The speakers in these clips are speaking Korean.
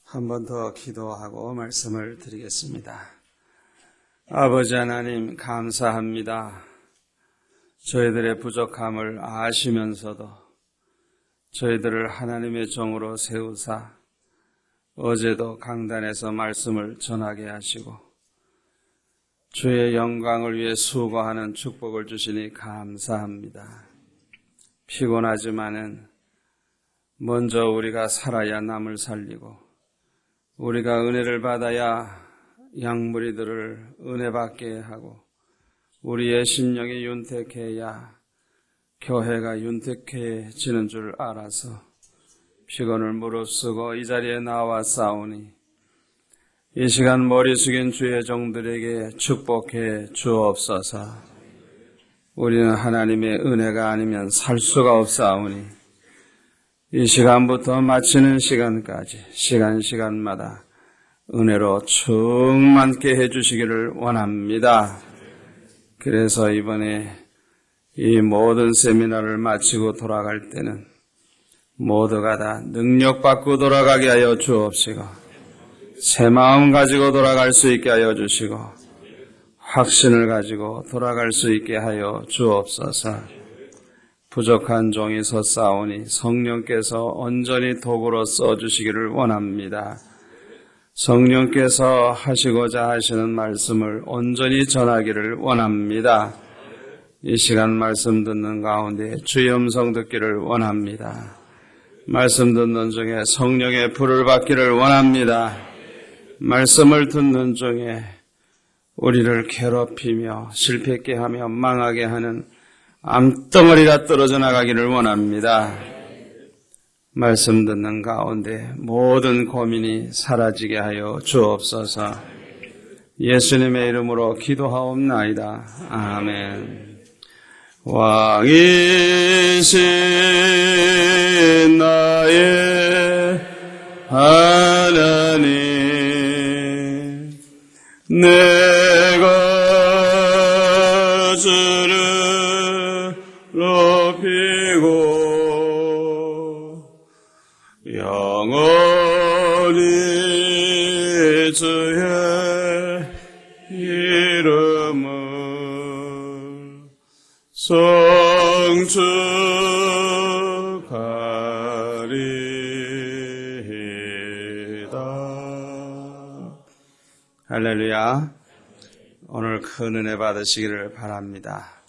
한 번 더 기도하고 말씀을 드리겠습니다. 아버지 하나님 감사합니다. 저희들의 부족함을 아시면서도 저희들을 하나님의 종으로 세우사 어제도 강단에서 말씀을 전하게 하시고 주의 영광을 위해 수고하는 축복을 주시니 감사합니다. 피곤하지만은 먼저 우리가 살아야 남을 살리고 우리가 은혜를 받아야 양무리들을 은혜 받게 하고 우리의 심령이 윤택해야 교회가 윤택해지는 줄 알아서 피곤을 무릅쓰고 이 자리에 나와 싸우니 이 시간 머리 숙인 주의 종들에게 축복해 주옵소서. 우리는 하나님의 은혜가 아니면 살 수가 없사오니 이 시간부터 마치는 시간까지 시간마다 은혜로 충만케 해주시기를 원합니다. 그래서 이번에 이 모든 세미나를 마치고 돌아갈 때는 모두가 다 능력받고 돌아가게 하여 주옵시고 새 마음 가지고 돌아갈 수 있게 하여 주시고 확신을 가지고 돌아갈 수 있게 하여 주옵소서. 부족한 종이 섰사오니 성령께서 온전히 도구로 써주시기를 원합니다. 성령께서 하시고자 하시는 말씀을 온전히 전하기를 원합니다. 이 시간 말씀 듣는 가운데 주의 음성 듣기를 원합니다. 말씀 듣는 중에 성령의 불을 받기를 원합니다. 말씀을 듣는 중에 우리를 괴롭히며 실패하게 하며 망하게 하는 암덩어리가 떨어져 나가기를 원합니다. 말씀 듣는 가운데 모든 고민이 사라지게 하여 주옵소서. 예수님의 이름으로 기도하옵나이다. 아멘. 왕이신 나의 하나님, 내가 주를 높이고 영원히 주의 이름을 성축하리이다. 할렐루야. 오늘 큰 은혜 받으시기를 바랍니다.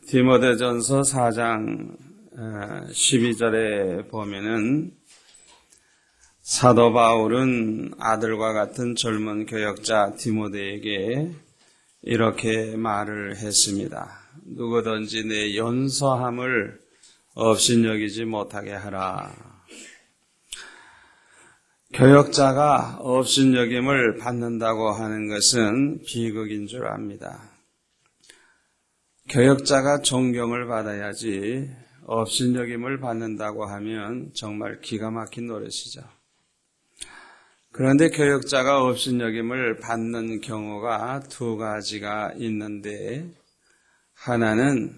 디모데전서 4장 12절에 보면은 사도 바울은 아들과 같은 젊은 교역자 디모데에게 이렇게 말을 했습니다. 누구든지 내 연소함을 업신여기지 못하게 하라. 교역자가 업신여김을 받는다고 하는 것은 비극인 줄 압니다. 교역자가 존경을 받아야지 업신여김을 받는다고 하면 정말 기가 막힌 노릇이죠. 그런데 교역자가 업신여김을 받는 경우가 두 가지가 있는데, 하나는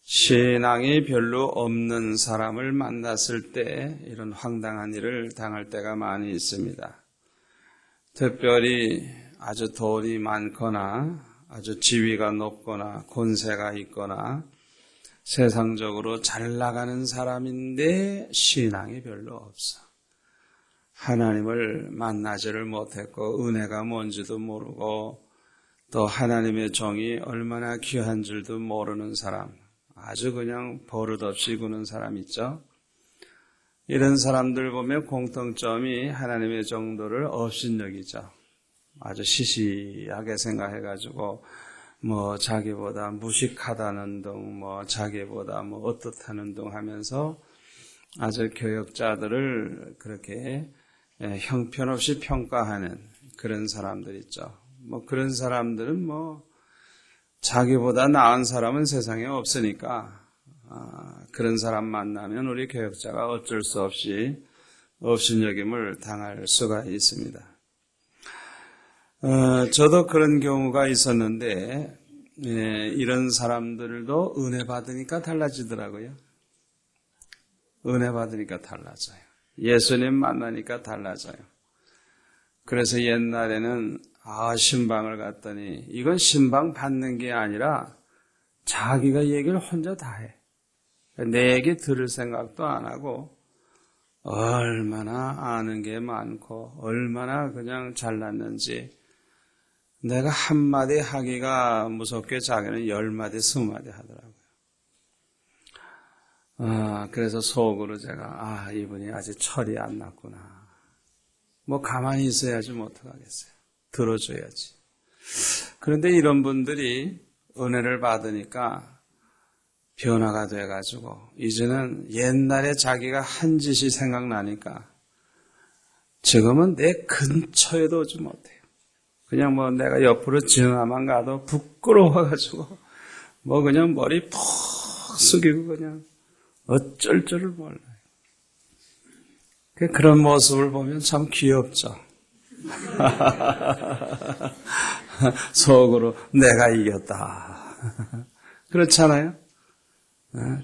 신앙이 별로 없는 사람을 만났을 때 이런 황당한 일을 당할 때가 많이 있습니다. 특별히 아주 돈이 많거나 아주 지위가 높거나 권세가 있거나 세상적으로 잘 나가는 사람인데 신앙이 별로 없어. 하나님을 만나지를 못했고 은혜가 뭔지도 모르고 또 하나님의 종이 얼마나 귀한 줄도 모르는 사람, 아주 그냥 버릇없이 구는 사람 있죠. 이런 사람들 보면 공통점이 하나님의 정도를 업신여기죠. 아주 시시하게 생각해가지고 자기보다 무식하다는 둥, 자기보다 어떻다는 둥 하면서 아주 교역자들을 그렇게 형편없이 평가하는 그런 사람들 있죠. 그런 사람들은 자기보다 나은 사람은 세상에 없으니까 그런 사람 만나면 우리 교역자가 어쩔 수 없이 업신여김을 당할 수가 있습니다. 저도 그런 경우가 있었는데 이런 사람들도 은혜 받으니까 달라지더라고요. 은혜 받으니까 달라져요. 예수님 만나니까 달라져요. 그래서 옛날에는 신방을 갔더니 이건 신방 받는 게 아니라 자기가 얘기를 혼자 다 해. 내 얘기 들을 생각도 안 하고 얼마나 아는 게 많고 얼마나 그냥 잘났는지 내가 한마디 하기가 무섭게 자기는 10마디, 20마디 하더라고요. 그래서 속으로 제가 이분이 아직 철이 안 났구나. 뭐 가만히 있어야지 뭐 어떡하겠어요. 들어줘야지. 그런데 이런 분들이 은혜를 받으니까 변화가 돼가지고 이제는 옛날에 자기가 한 짓이 생각나니까 지금은 내 근처에도 오지 못해요. 그냥 뭐 내가 옆으로 지나만 가도 부끄러워가지고 뭐 그냥 머리 푹 숙이고 그냥 어쩔 줄을 몰라요. 그런 모습을 보면 참 귀엽죠. 속으로 내가 이겼다. 그렇잖아요.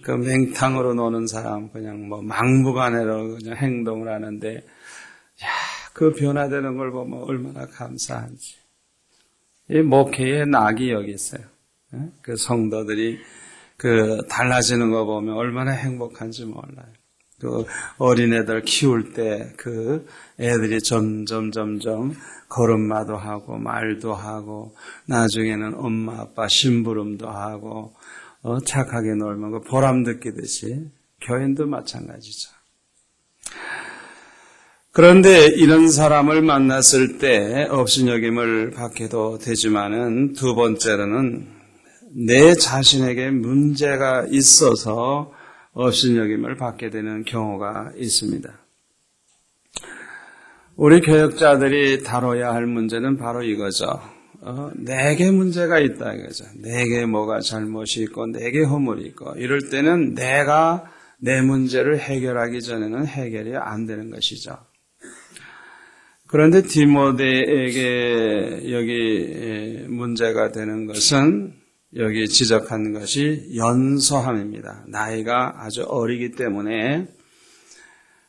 그 맹탕으로 노는 사람 그냥 뭐 막무가내로 그냥 행동을 하는데 그 변화되는 걸 보면 얼마나 감사한지. 이 목회의 낙이 여기 있어요. 그 성도들이 그 달라지는 거 보면 얼마나 행복한지 몰라요. 그 어린애들 키울 때 그 애들이 점점 걸음마도 하고 말도 하고 나중에는 엄마 아빠 심부름도 하고 착하게 놀면 그 보람 느끼듯이 교인도 마찬가지죠. 그런데 이런 사람을 만났을 때 업신여김을 받게도 되지만은 두 번째로는 내 자신에게 문제가 있어서 업신여김을 받게 되는 경우가 있습니다. 우리 교역자들이 다뤄야 할 문제는 바로 이거죠. 내게 문제가 있다 이거죠. 내게 뭐가 잘못이 있고 내게 허물이 있고 이럴 때는 내가 내 문제를 해결하기 전에는 해결이 안 되는 것이죠. 그런데 디모데에게 여기 문제가 되는 것은 여기 지적한 것이 연소함입니다. 나이가 아주 어리기 때문에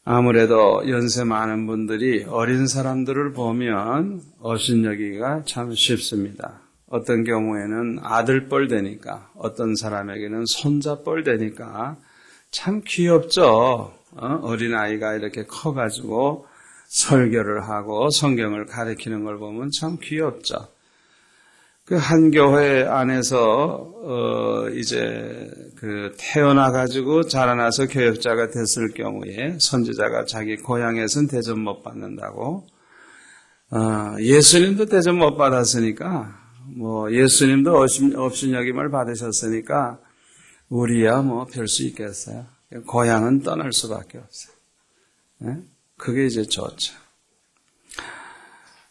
아무래도 연세 많은 분들이 어린 사람들을 보면 업신여기기가 참 쉽습니다. 어떤 경우에는 아들뻘 되니까 어떤 사람에게는 손자뻘 되니까 참 귀엽죠. 어린아이가 이렇게 커가지고 설교를 하고 성경을 가르치는 걸 보면 참 귀엽죠. 그 한 교회 안에서 이제 그 태어나가지고 자라나서 교역자가 됐을 경우에 선지자가 자기 고향에서는 대접 못 받는다고 예수님도 대접 못 받았으니까 뭐 예수님도 업신여김을 받으셨으니까 우리야 뭐 별 수 있겠어요. 고향은 떠날 수밖에 없어요. 그게 이제 좋죠.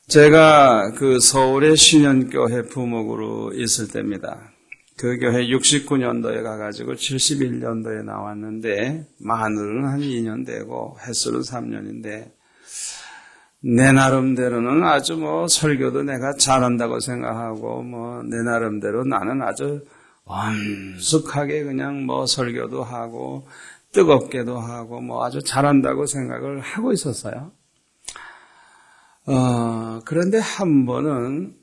제가 그 서울의 신현교회 부목으로 있을 때입니다. 그 교회 69년도에 가가지고 71년도에 나왔는데 만으로는 한 2년 되고 횟수는 3년인데 내 나름대로는 아주 뭐 설교도 내가 잘한다고 생각하고 뭐 내 나름대로 나는 아주 엄숙하게 그냥 뭐 설교도 하고 뜨겁게도 하고 뭐 아주 잘한다고 생각을 하고 있었어요. 그런데 한 번은,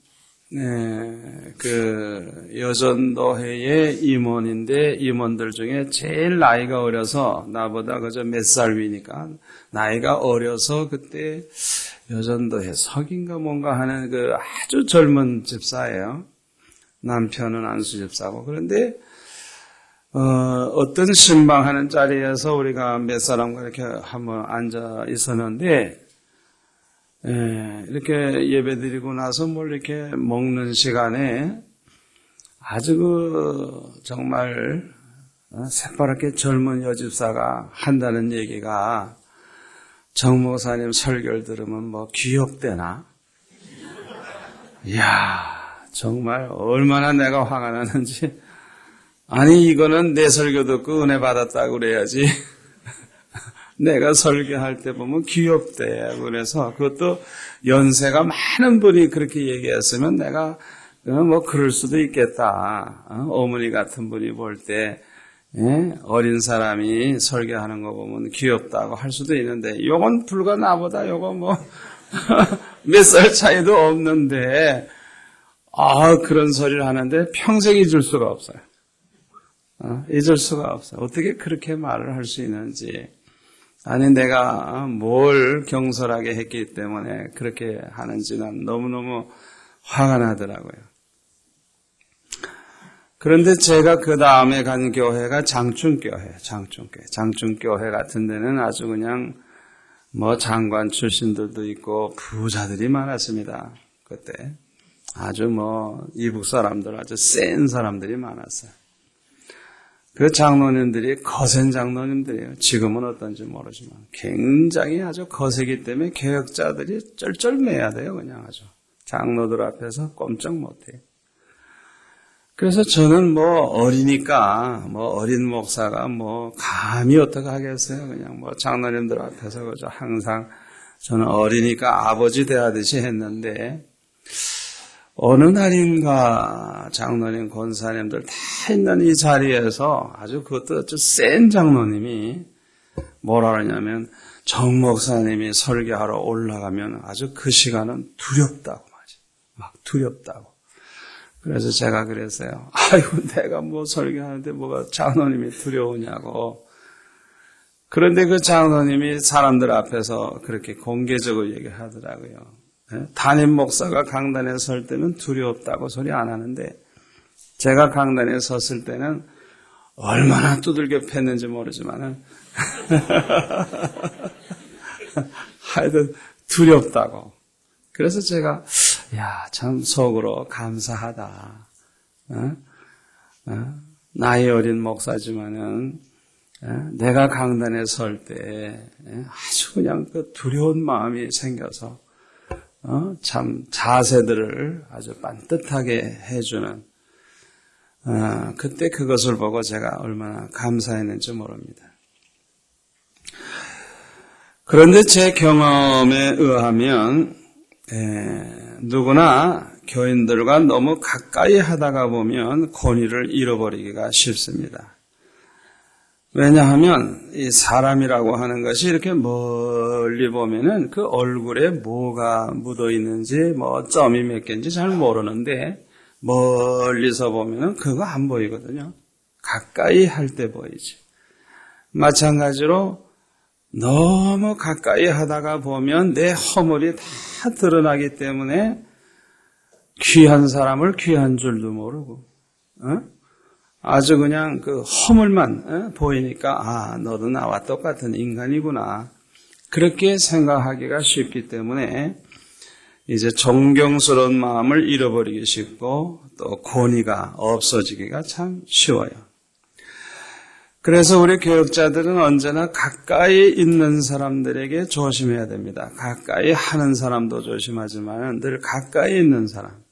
그, 여전도회의 임원인데, 임원들 중에 제일 나이가 어려서, 나보다 그저 몇 살 위니까, 나이가 어려서 그때 여전도회 석인가 뭔가 하는 그 아주 젊은 집사예요. 남편은 안수 집사고. 그런데, 어떤 신방하는 자리에서 우리가 몇 사람과 이렇게 한번 앉아 있었는데, 이렇게 예배 드리고 나서 뭘 이렇게 먹는 시간에 아주 정말 새파랗게 젊은 여집사가 한다는 얘기가 정 목사님 설교를 들으면 뭐 귀엽대나? 이야, 정말 얼마나 내가 화가 나는지. 아니, 이거는 내 설교 듣고 은혜 받았다고 그래야지. 내가 설교할 때 보면 귀엽대. 그래서 그것도 연세가 많은 분이 그렇게 얘기했으면 내가 뭐 그럴 수도 있겠다. 어머니 같은 분이 볼 때 어린 사람이 설교하는 거 보면 귀엽다고 할 수도 있는데 요건 불과 나보다 요거 뭐 몇 살 차이도 없는데 그런 소리를 하는데 평생 잊을 수가 없어요. 잊을 수가 없어요. 어떻게 그렇게 말을 할 수 있는지. 아니 내가 뭘 경솔하게 했기 때문에 그렇게 하는지는 너무너무 화가 나더라고요. 그런데 제가 그 다음에 간 교회가 장충교회. 장충교회 같은 데는 아주 그냥 뭐 장관 출신들도 있고 부자들이 많았습니다. 그때 아주 뭐 이북 사람들 아주 센 사람들이 많았어요. 그 장로님들이 거센 장로님들이에요. 지금은 어떤지 모르지만 굉장히 아주 거세기 때문에 개혁자들이 쩔쩔매야 돼요. 그냥 아주 장로들 앞에서 꼼짝 못해요. 그래서 저는 뭐 어리니까 뭐 어린 목사가 뭐 감히 어떻게 하겠어요. 그냥 뭐 장로님들 앞에서 그저 항상 저는 어리니까 아버지 대하듯이 했는데 어느 날인가 장로님 권사님들 다 있는 이 자리에서 아주 그것도 아주 센 장로님이 뭐라 그러냐면 정 목사님이 설교하러 올라가면 아주 그 시간은 두렵다고 막 두렵다고. 그래서 제가 그랬어요. 아이고 내가 뭐 설교하는데 뭐가 장로님이 두려우냐고. 그런데 그 장로님이 사람들 앞에서 그렇게 공개적으로 얘기하더라고요. 담임 목사가 강단에 설 때는 두렵다고 소리 안 하는데 제가 강단에 섰을 때는 얼마나 두들겨 팼는지 모르지만은 하여튼 두렵다고. 그래서 제가 참 속으로 감사하다. 나이 어린 목사지만은 내가 강단에 설 때 아주 그냥 그 두려운 마음이 생겨서 참 자세들을 아주 반듯하게 해주는 그때 그것을 보고 제가 얼마나 감사했는지 모릅니다. 그런데 제 경험에 의하면 누구나 교인들과 너무 가까이 하다가 보면 권위를 잃어버리기가 쉽습니다. 왜냐하면 이 사람이라고 하는 것이 이렇게 멀리 보면은 그 얼굴에 뭐가 묻어 있는지 뭐 점이 몇 개인지 잘 모르는데 멀리서 보면은 그거 안 보이거든요. 가까이 할 때 보이지. 마찬가지로 너무 가까이 하다가 보면 내 허물이 다 드러나기 때문에 귀한 사람을 귀한 줄도 모르고 아주 그냥 그 허물만 보이니까 너도 나와 똑같은 인간이구나 그렇게 생각하기가 쉽기 때문에 이제 존경스러운 마음을 잃어버리기 쉽고 또 권위가 없어지기가 참 쉬워요. 그래서 우리 교육자들은 언제나 가까이 있는 사람들에게 조심해야 됩니다. 가까이 하는 사람도 조심하지만 늘 가까이 있는 사람.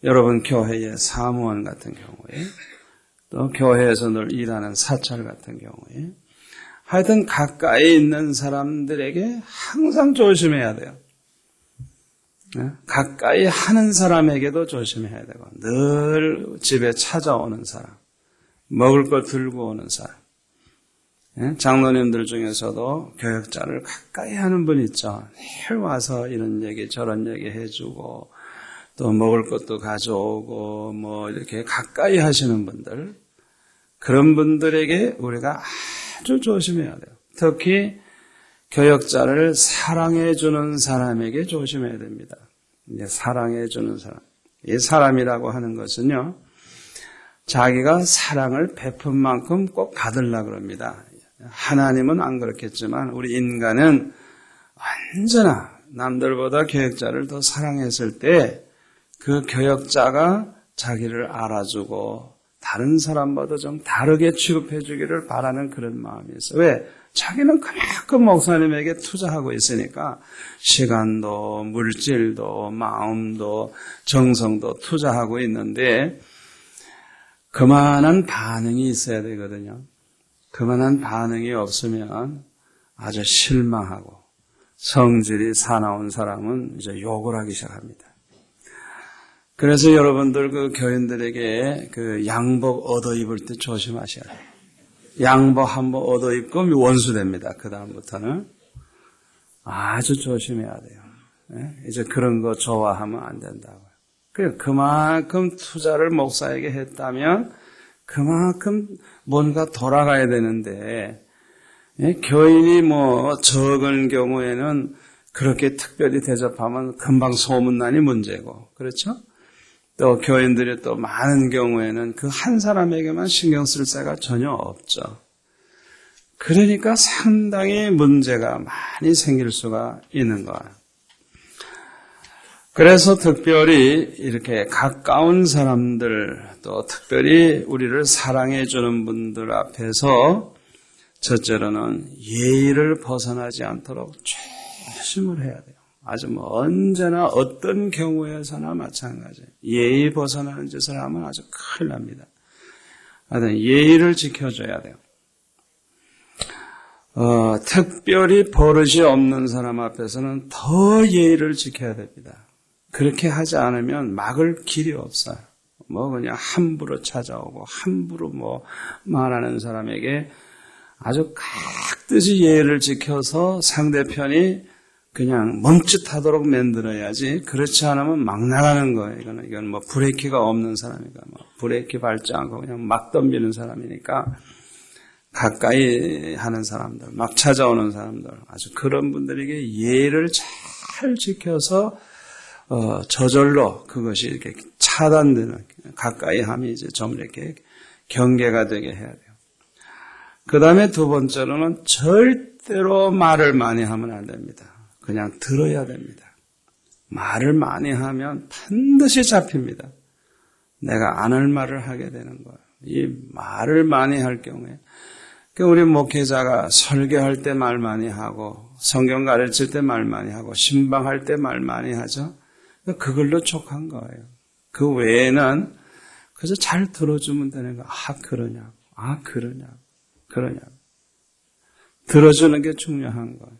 여러분 교회의 사무원 같은 경우에 또 교회에서 늘 일하는 사찰 같은 경우에 하여튼 가까이 있는 사람들에게 항상 조심해야 돼요. 가까이 하는 사람에게도 조심해야 되고 늘 집에 찾아오는 사람. 먹을 거 들고 오는 사람. 장로님들 중에서도 교역자를 가까이 하는 분 있죠. 늘 와서 이런 얘기 저런 얘기 해주고 또 먹을 것도 가져오고 뭐 이렇게 가까이 하시는 분들 그런 분들에게 우리가 아주 조심해야 돼요. 특히 교역자를 사랑해 주는 사람에게 조심해야 됩니다. 이제 사랑해 주는 사람. 이 사람이라고 하는 것은요. 자기가 사랑을 베푼 만큼 꼭 받으려고 합니다. 하나님은 안 그렇겠지만 우리 인간은 언제나 남들보다 교역자를 더 사랑했을 때 그 교역자가 자기를 알아주고 다른 사람보다 좀 다르게 취급해 주기를 바라는 그런 마음이 있어요. 왜? 자기는 그만큼 목사님에게 투자하고 있으니까 시간도 물질도 마음도 정성도 투자하고 있는데 그만한 반응이 있어야 되거든요. 그만한 반응이 없으면 아주 실망하고 성질이 사나운 사람은 이제 욕을 하기 시작합니다. 그래서 여러분들 그 교인들에게 그 양복 얻어 입을 때 조심하셔야 돼요. 양복 한번 얻어 입고 원수 됩니다. 그 다음부터는 아주 조심해야 돼요. 이제 그런 거 좋아하면 안 된다고요. 그만큼 투자를 목사에게 했다면 그만큼 뭔가 돌아가야 되는데, 교인이 뭐 적은 경우에는 그렇게 특별히 대접하면 금방 소문나니 문제고, 그렇죠? 또 교인들이 또 많은 경우에는 그 한 사람에게만 신경 쓸 새가 전혀 없죠. 그러니까 상당히 문제가 많이 생길 수가 있는 거예요. 그래서 특별히 이렇게 가까운 사람들, 또 특별히 우리를 사랑해 주는 분들 앞에서 첫째로는 예의를 벗어나지 않도록 조심을 해야 돼요. 아주 뭐 언제나 어떤 경우에서나 마찬가지예요. 예의 벗어나는 짓을 하면 아주 큰일 납니다. 하여튼 예의를 지켜줘야 돼요. 특별히 버릇이 없는 사람 앞에서는 더 예의를 지켜야 됩니다. 그렇게 하지 않으면 막을 길이 없어요. 뭐 그냥 함부로 찾아오고 함부로 뭐 말하는 사람에게 아주 각듯이 예의를 지켜서 상대편이 그냥 멈칫하도록 만들어야지. 그렇지 않으면 막 나가는 거예요. 이건 뭐 브레이키가 없는 사람이니까 뭐 브레이키 밟지 않고 그냥 막 덤비는 사람이니까 가까이 하는 사람들, 막 찾아오는 사람들, 아주 그런 분들에게 예의를 잘 지켜서 저절로 그것이 이렇게 차단되는, 가까이 함이 이제 좀 이렇게 경계가 되게 해야 돼요. 그 다음에 두 번째로는 절대로 말을 많이 하면 안 됩니다. 그냥 들어야 됩니다. 말을 많이 하면 반드시 잡힙니다. 내가 안 할 말을 하게 되는 거예요. 이 말을 많이 할 경우에, 우리 목회자가 설교할 때 말 많이 하고, 성경 가르칠 때 말 많이 하고, 신방할 때 말 많이 하죠. 그걸로 족한 거예요. 그 외에는 그래서 잘 들어주면 되는 거예요. 그러냐고. 그러냐고. 들어주는 게 중요한 거예요.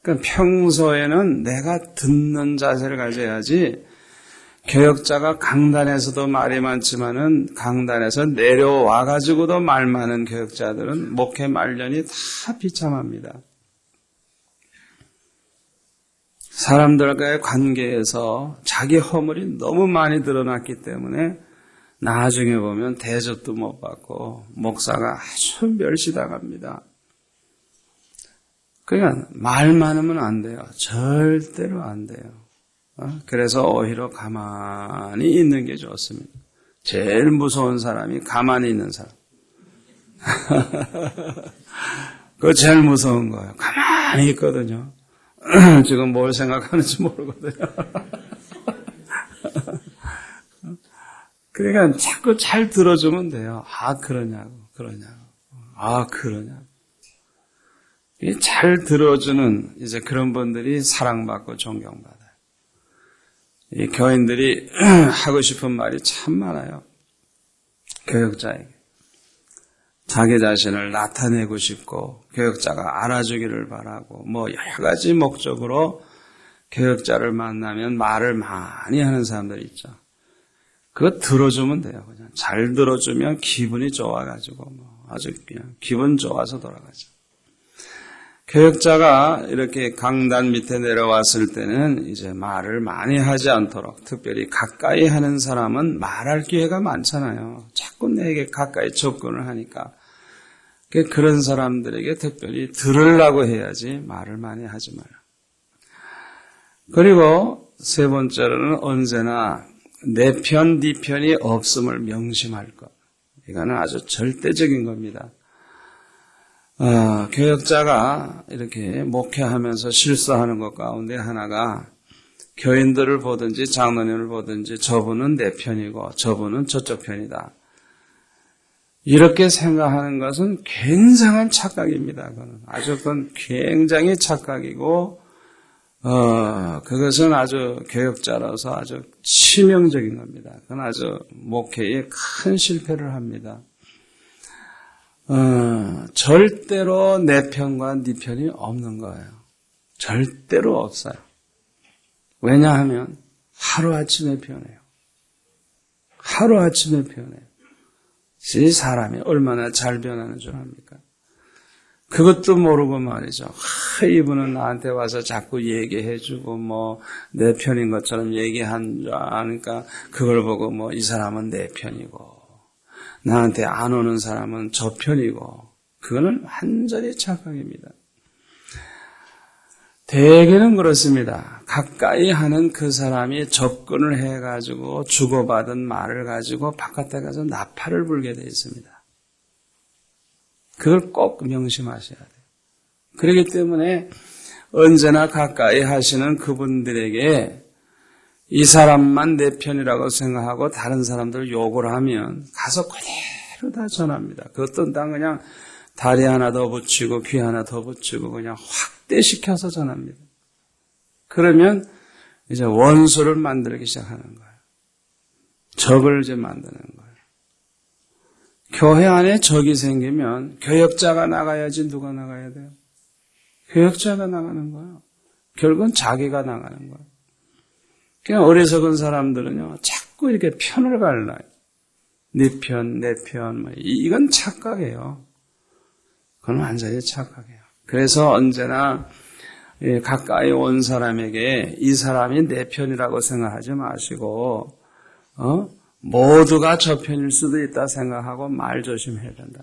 그러니까 평소에는 내가 듣는 자세를 가져야지, 교역자가 강단에서도 말이 많지만은 강단에서 내려와가지고도 말 많은 교역자들은 목회 말년이 다 비참합니다. 사람들과의 관계에서 자기 허물이 너무 많이 드러났기 때문에 나중에 보면 대접도 못 받고 목사가 아주 멸시당합니다. 그러니까 말 많으면 안 돼요. 절대로 안 돼요. 그래서 오히려 가만히 있는 게 좋습니다. 제일 무서운 사람이 가만히 있는 사람. 그거 제일 무서운 거예요. 가만히 있거든요. 지금 뭘 생각하는지 모르거든요. 그러니까 자꾸 잘 들어주면 돼요. 그러냐고. 잘 들어주는 이제 그런 분들이 사랑받고 존경받아요. 이 교인들이 하고 싶은 말이 참 많아요. 교역자에게. 자기 자신을 나타내고 싶고 교역자가 알아주기를 바라고 뭐 여러 가지 목적으로 교역자를 만나면 말을 많이 하는 사람들이 있죠. 그거 들어주면 돼요. 그냥 잘 들어주면 기분이 좋아가지고 뭐 아주 그냥 기분 좋아서 돌아가죠. 교역자가 이렇게 강단 밑에 내려왔을 때는 이제 말을 많이 하지 않도록, 특별히 가까이 하는 사람은 말할 기회가 많잖아요. 자꾸 내게 가까이 접근을 하니까. 그런 사람들에게 특별히 들으려고 해야지 말을 많이 하지 마라. 그리고 세 번째로는 언제나 내 편, 네 편이 없음을 명심할 것. 이거는 아주 절대적인 겁니다. 교역자가 이렇게 목회하면서 실수하는 것 가운데 하나가 교인들을 보든지 장로님을 보든지 저분은 내 편이고 저분은 저쪽 편이다. 이렇게 생각하는 것은 굉장한 착각입니다. 그건 굉장히 착각이고, 그것은 아주 교역자로서 아주 치명적인 겁니다. 그건 아주 목회에 큰 실패를 합니다. 절대로 내 편과 네 편이 없는 거예요. 절대로 없어요. 왜냐하면 하루아침에 변해요. 하루아침에 변해요. 이 사람이 얼마나 잘 변하는 줄 압니까? 그것도 모르고 말이죠. 이분은 나한테 와서 자꾸 얘기해주고 내 편인 것처럼 얘기한 줄 아니까 그걸 보고 이 사람은 내 편이고 나한테 안 오는 사람은 저 편이고 그거는 완전히 착각입니다. 대개는 그렇습니다. 가까이 하는 그 사람이 접근을 해가지고 주고받은 말을 가지고 바깥에 가서 나팔을 불게 되어 있습니다. 그걸 꼭 명심하셔야 돼요. 그렇기 때문에 언제나 가까이 하시는 그분들에게 이 사람만 내 편이라고 생각하고 다른 사람들 욕을 하면 가서 그대로 다 전합니다. 그것도 그냥 다리 하나 더 붙이고 귀 하나 더 붙이고 그냥 확대시켜서 전합니다. 그러면 이제 원수를 만들기 시작하는 거예요. 적을 이제 만드는 거예요. 교회 안에 적이 생기면 교역자가 나가야지 누가 나가야 돼요? 교역자가 나가는 거예요. 결국은 자기가 나가는 거예요. 그냥 어리석은 사람들은요, 자꾸 이렇게 편을 갈라요. 네 편, 내 편, 이건 착각이에요. 그건 완전히 착각이에요. 그래서 언제나 가까이 온 사람에게 이 사람이 내 편이라고 생각하지 마시고, 모두가 저 편일 수도 있다 생각하고 말 조심해야 된다.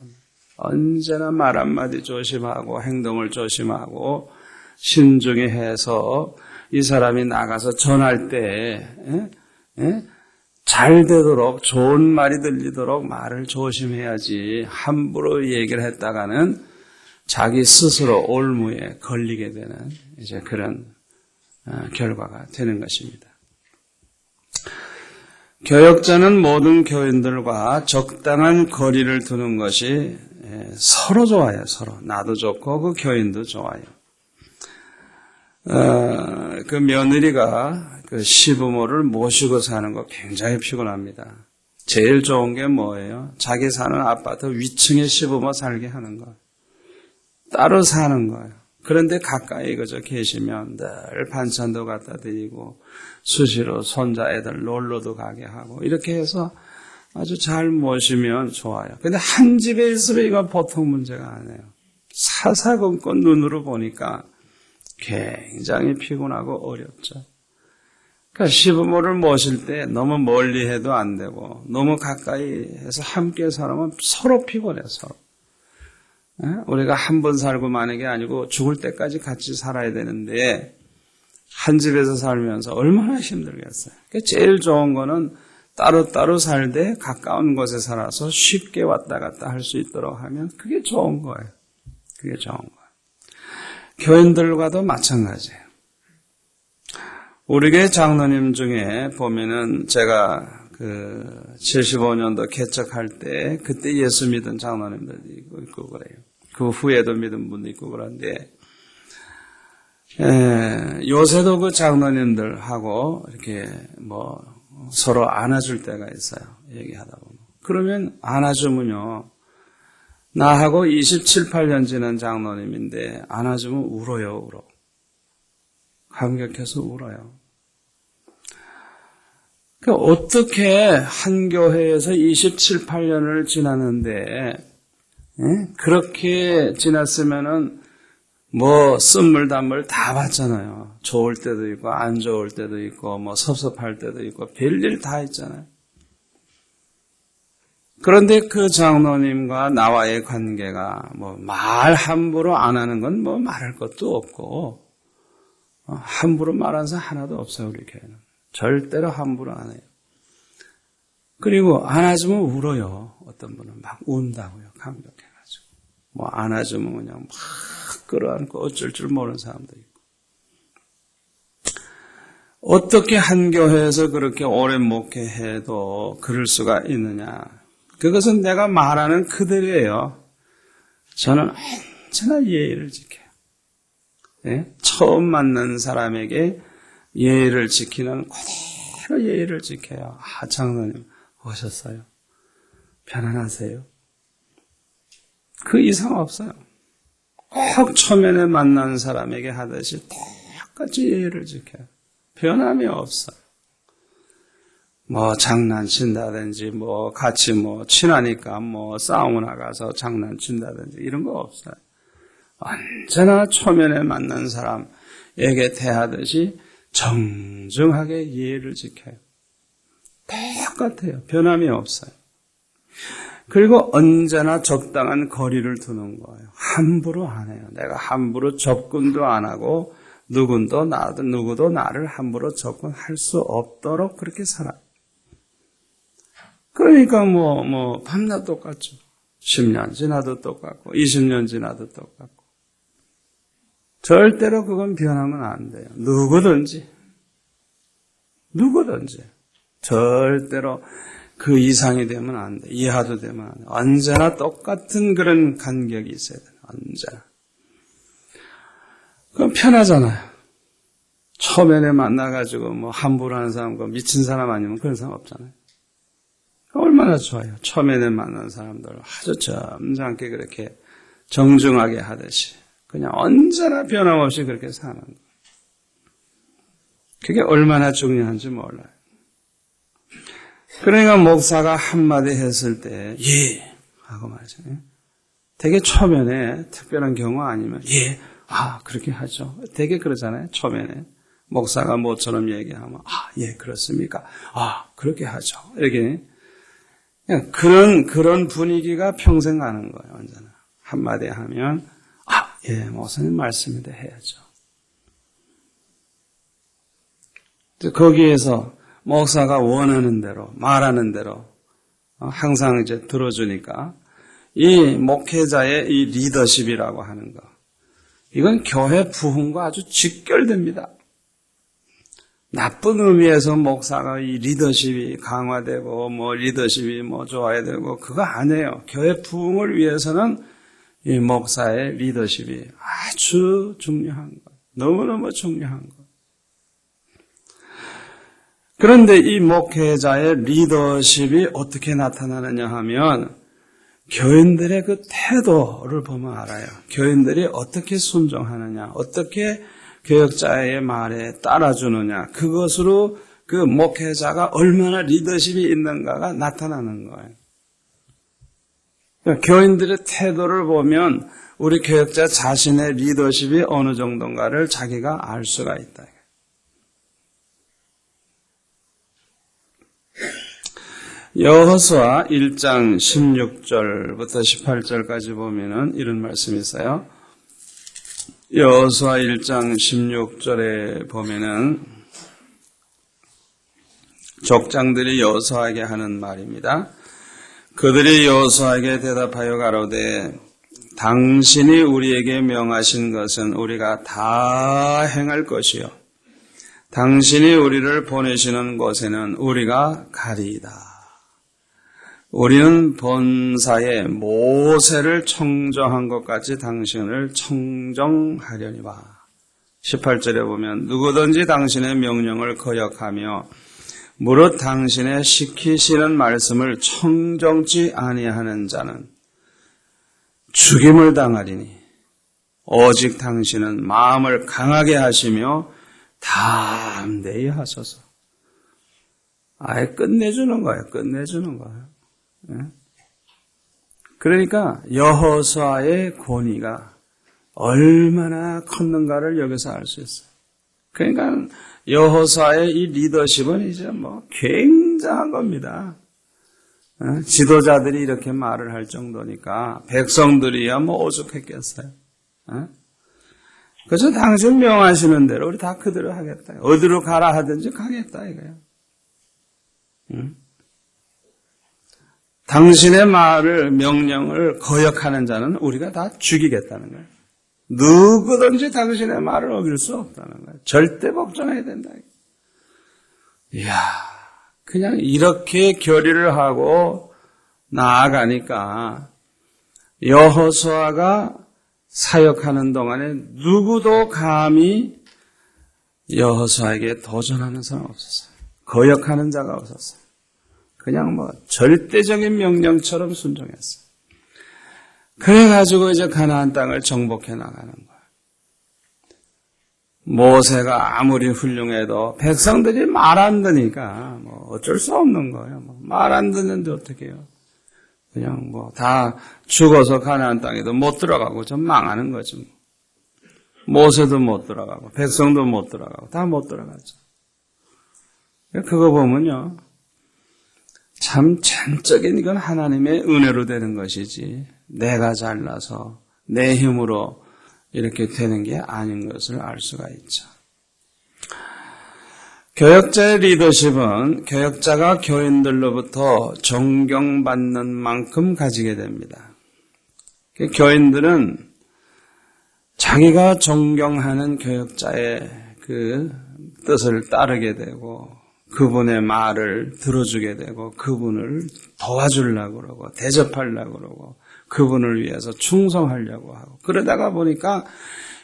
언제나 말 한마디 조심하고 행동을 조심하고 신중히 해서 이 사람이 나가서 전할 때 잘 되도록 좋은 말이 들리도록 말을 조심해야지 함부로 얘기를 했다가는 자기 스스로 올무에 걸리게 되는 이제 그런 결과가 되는 것입니다. 교역자는 모든 교인들과 적당한 거리를 두는 것이 서로 좋아요. 서로. 나도 좋고 그 교인도 좋아요. 그 며느리가 그 시부모를 모시고 사는 거 굉장히 피곤합니다. 제일 좋은 게 뭐예요? 자기 사는 아파트 위층에 시부모 살게 하는 거. 따로 사는 거예요. 그런데 가까이 그저 계시면 늘 반찬도 갖다 드리고 수시로 손자 애들 놀러도 가게 하고 이렇게 해서 아주 잘 모시면 좋아요. 근데 한 집에 있으면 이건 보통 문제가 아니에요. 사사건건 눈으로 보니까 굉장히 피곤하고 어렵죠. 그러니까 시부모를 모실 때 너무 멀리 해도 안 되고 너무 가까이 해서 함께 살면 서로 피곤해요. 서로. 우리가 한 번 살고 마는 게 아니고 죽을 때까지 같이 살아야 되는데 한 집에서 살면서 얼마나 힘들겠어요. 그러니까 제일 좋은 거는 따로따로 살되 가까운 곳에 살아서 쉽게 왔다 갔다 할 수 있도록 하면 그게 좋은 거예요. 그게 좋은 거예요. 교인들과도 마찬가지예요. 우리 교회 장로님 중에 보면은 제가 75년도 개척할 때 그때 예수 믿은 장로님들도 있고 그래요. 그 후에도 믿은 분도 있고 그런데 요새도 그 장로님들하고 이렇게 서로 안아줄 때가 있어요. 얘기하다 보면. 그러면 안아주면요. 나하고 27, 8년 지난 장로님인데 안아주면 울어요. 울어. 감격해서 울어요. 어떻게 한 교회에서 27, 8년을 지났는데 그렇게 지났으면은 쓴물 단물 다 봤잖아요. 좋을 때도 있고 안 좋을 때도 있고 섭섭할 때도 있고 별일 다 있잖아요. 그런데 그 장로님과 나와의 관계가 말 함부로 안 하는 건 말할 것도 없고 함부로 말하는 사람 하나도 없어요. 우리 교회는 절대로 함부로 안 해요. 그리고 안아주면 울어요. 어떤 분은 막 운다고요. 감격해가지고 안아주면 그냥 막 끌어안고 어쩔 줄 모르는 사람도 있고. 어떻게 한 교회에서 그렇게 오래 목회해도 그럴 수가 있느냐. 그것은 내가 말하는 그대로예요. 저는 언제나 예의를 지켜요. 네? 처음 만난 사람에게 예의를 지키는 그대로 예의를 지켜요. 장로님 오셨어요. 편안하세요. 그 이상 없어요. 꼭 초면에 만난 사람에게 하듯이 똑같이 예의를 지켜요. 변함이 없어요. 뭐 장난친다든지 뭐 같이 뭐 친하니까 뭐 싸움 나가서 장난친다든지 이런 거 없어요. 언제나 초면에 만난 사람에게 대하듯이 정중하게 예의를 지켜요. 똑같아요. 변함이 없어요. 그리고 언제나 적당한 거리를 두는 거예요. 함부로 안 해요. 내가 함부로 접근도 안 하고 누구도 나를 함부로 접근할 수 없도록 그렇게 살아요. 그러니까 밤낮 똑같죠. 10년 지나도 똑같고 20년 지나도 똑같고. 절대로 그건 변하면 안 돼요. 누구든지 절대로 그 이상이 되면 안 돼. 이하도 되면 안 돼. 언제나 똑같은 그런 간격이 있어야 돼요. 언제나. 그럼 편하잖아요. 초면에 만나가지고 함부로 하는 사람, 미친 사람 아니면 그런 사람 없잖아요. 얼마나 좋아요. 초면에 만난 사람들 아주 점잖게 그렇게 정중하게 하듯이 그냥 언제나 변함없이 그렇게 사는 거예요. 그게 얼마나 중요한지 몰라요. 그러니까 목사가 한마디 했을 때 예 하고 말하잖아요. 되게 초면에 특별한 경우 아니면 예, 그렇게 하죠. 되게 그러잖아요. 초면에 목사가 뭐처럼 얘기하면 예 그렇습니까? 그렇게 하죠. 이렇게 그런 분위기가 평생 가는 거예요. 언제나 한마디 하면 예 목사님 말씀인데 해야죠. 거기에서 목사가 원하는 대로 말하는 대로 항상 이제 들어주니까 이 목회자의 이 리더십이라고 하는 거 이건 교회 부흥과 아주 직결됩니다. 나쁜 의미에서 목사가 이 리더십이 강화되고 리더십이 좋아야 되고 그거 아니에요. 교회 부흥을 위해서는 이 목사의 리더십이 아주 중요한 거, 너무너무 중요한 거. 그런데 이 목회자의 리더십이 어떻게 나타나느냐 하면 교인들의 그 태도를 보면 알아요. 교인들이 어떻게 순종하느냐, 어떻게 교역자의 말에 따라주느냐, 그것으로 그 목회자가 얼마나 리더십이 있는가가 나타나는 거예요. 그러니까 교인들의 태도를 보면 우리 교역자 자신의 리더십이 어느 정도인가를 자기가 알 수가 있다. 여호수아 1장 16절부터 18절까지 보면은 이런 말씀이 있어요. 여호수아 1장 16절에 보면은 족장들이 여호수아에게 하는 말입니다. 그들이 여호수아에게 대답하여 가로되 당신이 우리에게 명하신 것은 우리가 다 행할 것이요 당신이 우리를 보내시는 곳에는 우리가 가리이다. 우리는 본사에 모세를 청정한 것 같이 당신을 청정하려니와. 18절에 보면 누구든지 당신의 명령을 거역하며 무릇 당신의 시키시는 말씀을 청정치 아니하는 자는 죽임을 당하리니 오직 당신은 마음을 강하게 하시며 담대히 하소서. 아예 끝내주는 거예요. 끝내주는 거예요. 그러니까 여호수아의 권위가 얼마나 컸는가를 여기서 알 수 있어요. 그러니까 여호수아의 이 리더십은 이제 굉장한 겁니다. 지도자들이 이렇게 말을 할 정도니까 백성들이야 오죽했겠어요. 그래서 당신 명하시는 대로 우리 다 그대로 하겠다. 어디로 가라 하든지 가겠다 이거야. 당신의 말을 명령을 거역하는 자는 우리가 다 죽이겠다는 거예요. 누구든지 당신의 말을 어길 수 없다는 거예요. 절대 걱정해야 된다. 이야, 그냥 이렇게 결의를 하고 나아가니까 여호수아가 사역하는 동안에 누구도 감히 여호수아에게 도전하는 사람 없었어요. 거역하는 자가 없었어요. 그냥 절대적인 명령처럼 순종했어요. 그래가지고 이제 가나안 땅을 정복해 나가는 거예요. 모세가 아무리 훌륭해도 백성들이 말 안 듣니까 뭐 어쩔 수 없는 거예요. 말 안 듣는데 어떻게 해요? 그냥 뭐 다 죽어서 가나안 땅에도 못 들어가고 좀 망하는 거죠. 모세도 못 들어가고 백성도 못 들어가고 다 못 들어가죠. 그거 보면요. 참 전적인 이건 하나님의 은혜로 되는 것이지 내가 잘나서 내 힘으로 이렇게 되는 게 아닌 것을 알 수가 있죠. 교역자의 리더십은 교역자가 교인들로부터 존경받는 만큼 가지게 됩니다. 교인들은 자기가 존경하는 교역자의 그 뜻을 따르게 되고 그분의 말을 들어주게 되고 그분을 도와주려고 그러고 대접하려고 그러고 그분을 위해서 충성하려고 하고 그러다가 보니까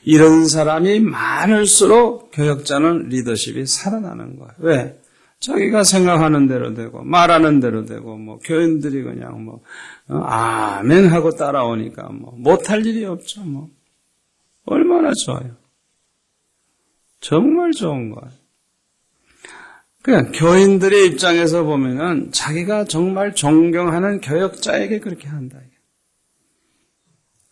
이런 사람이 많을수록 교역자는 리더십이 살아나는 거예요. 왜? 자기가 생각하는 대로 되고 말하는 대로 되고 뭐 교인들이 그냥 뭐 아멘 하고 따라오니까 뭐 못할 일이 없죠. 뭐 얼마나 좋아요. 정말 좋은 거예요. 그냥 교인들의 입장에서 보면은 자기가 정말 존경하는 교역자에게 그렇게 한다.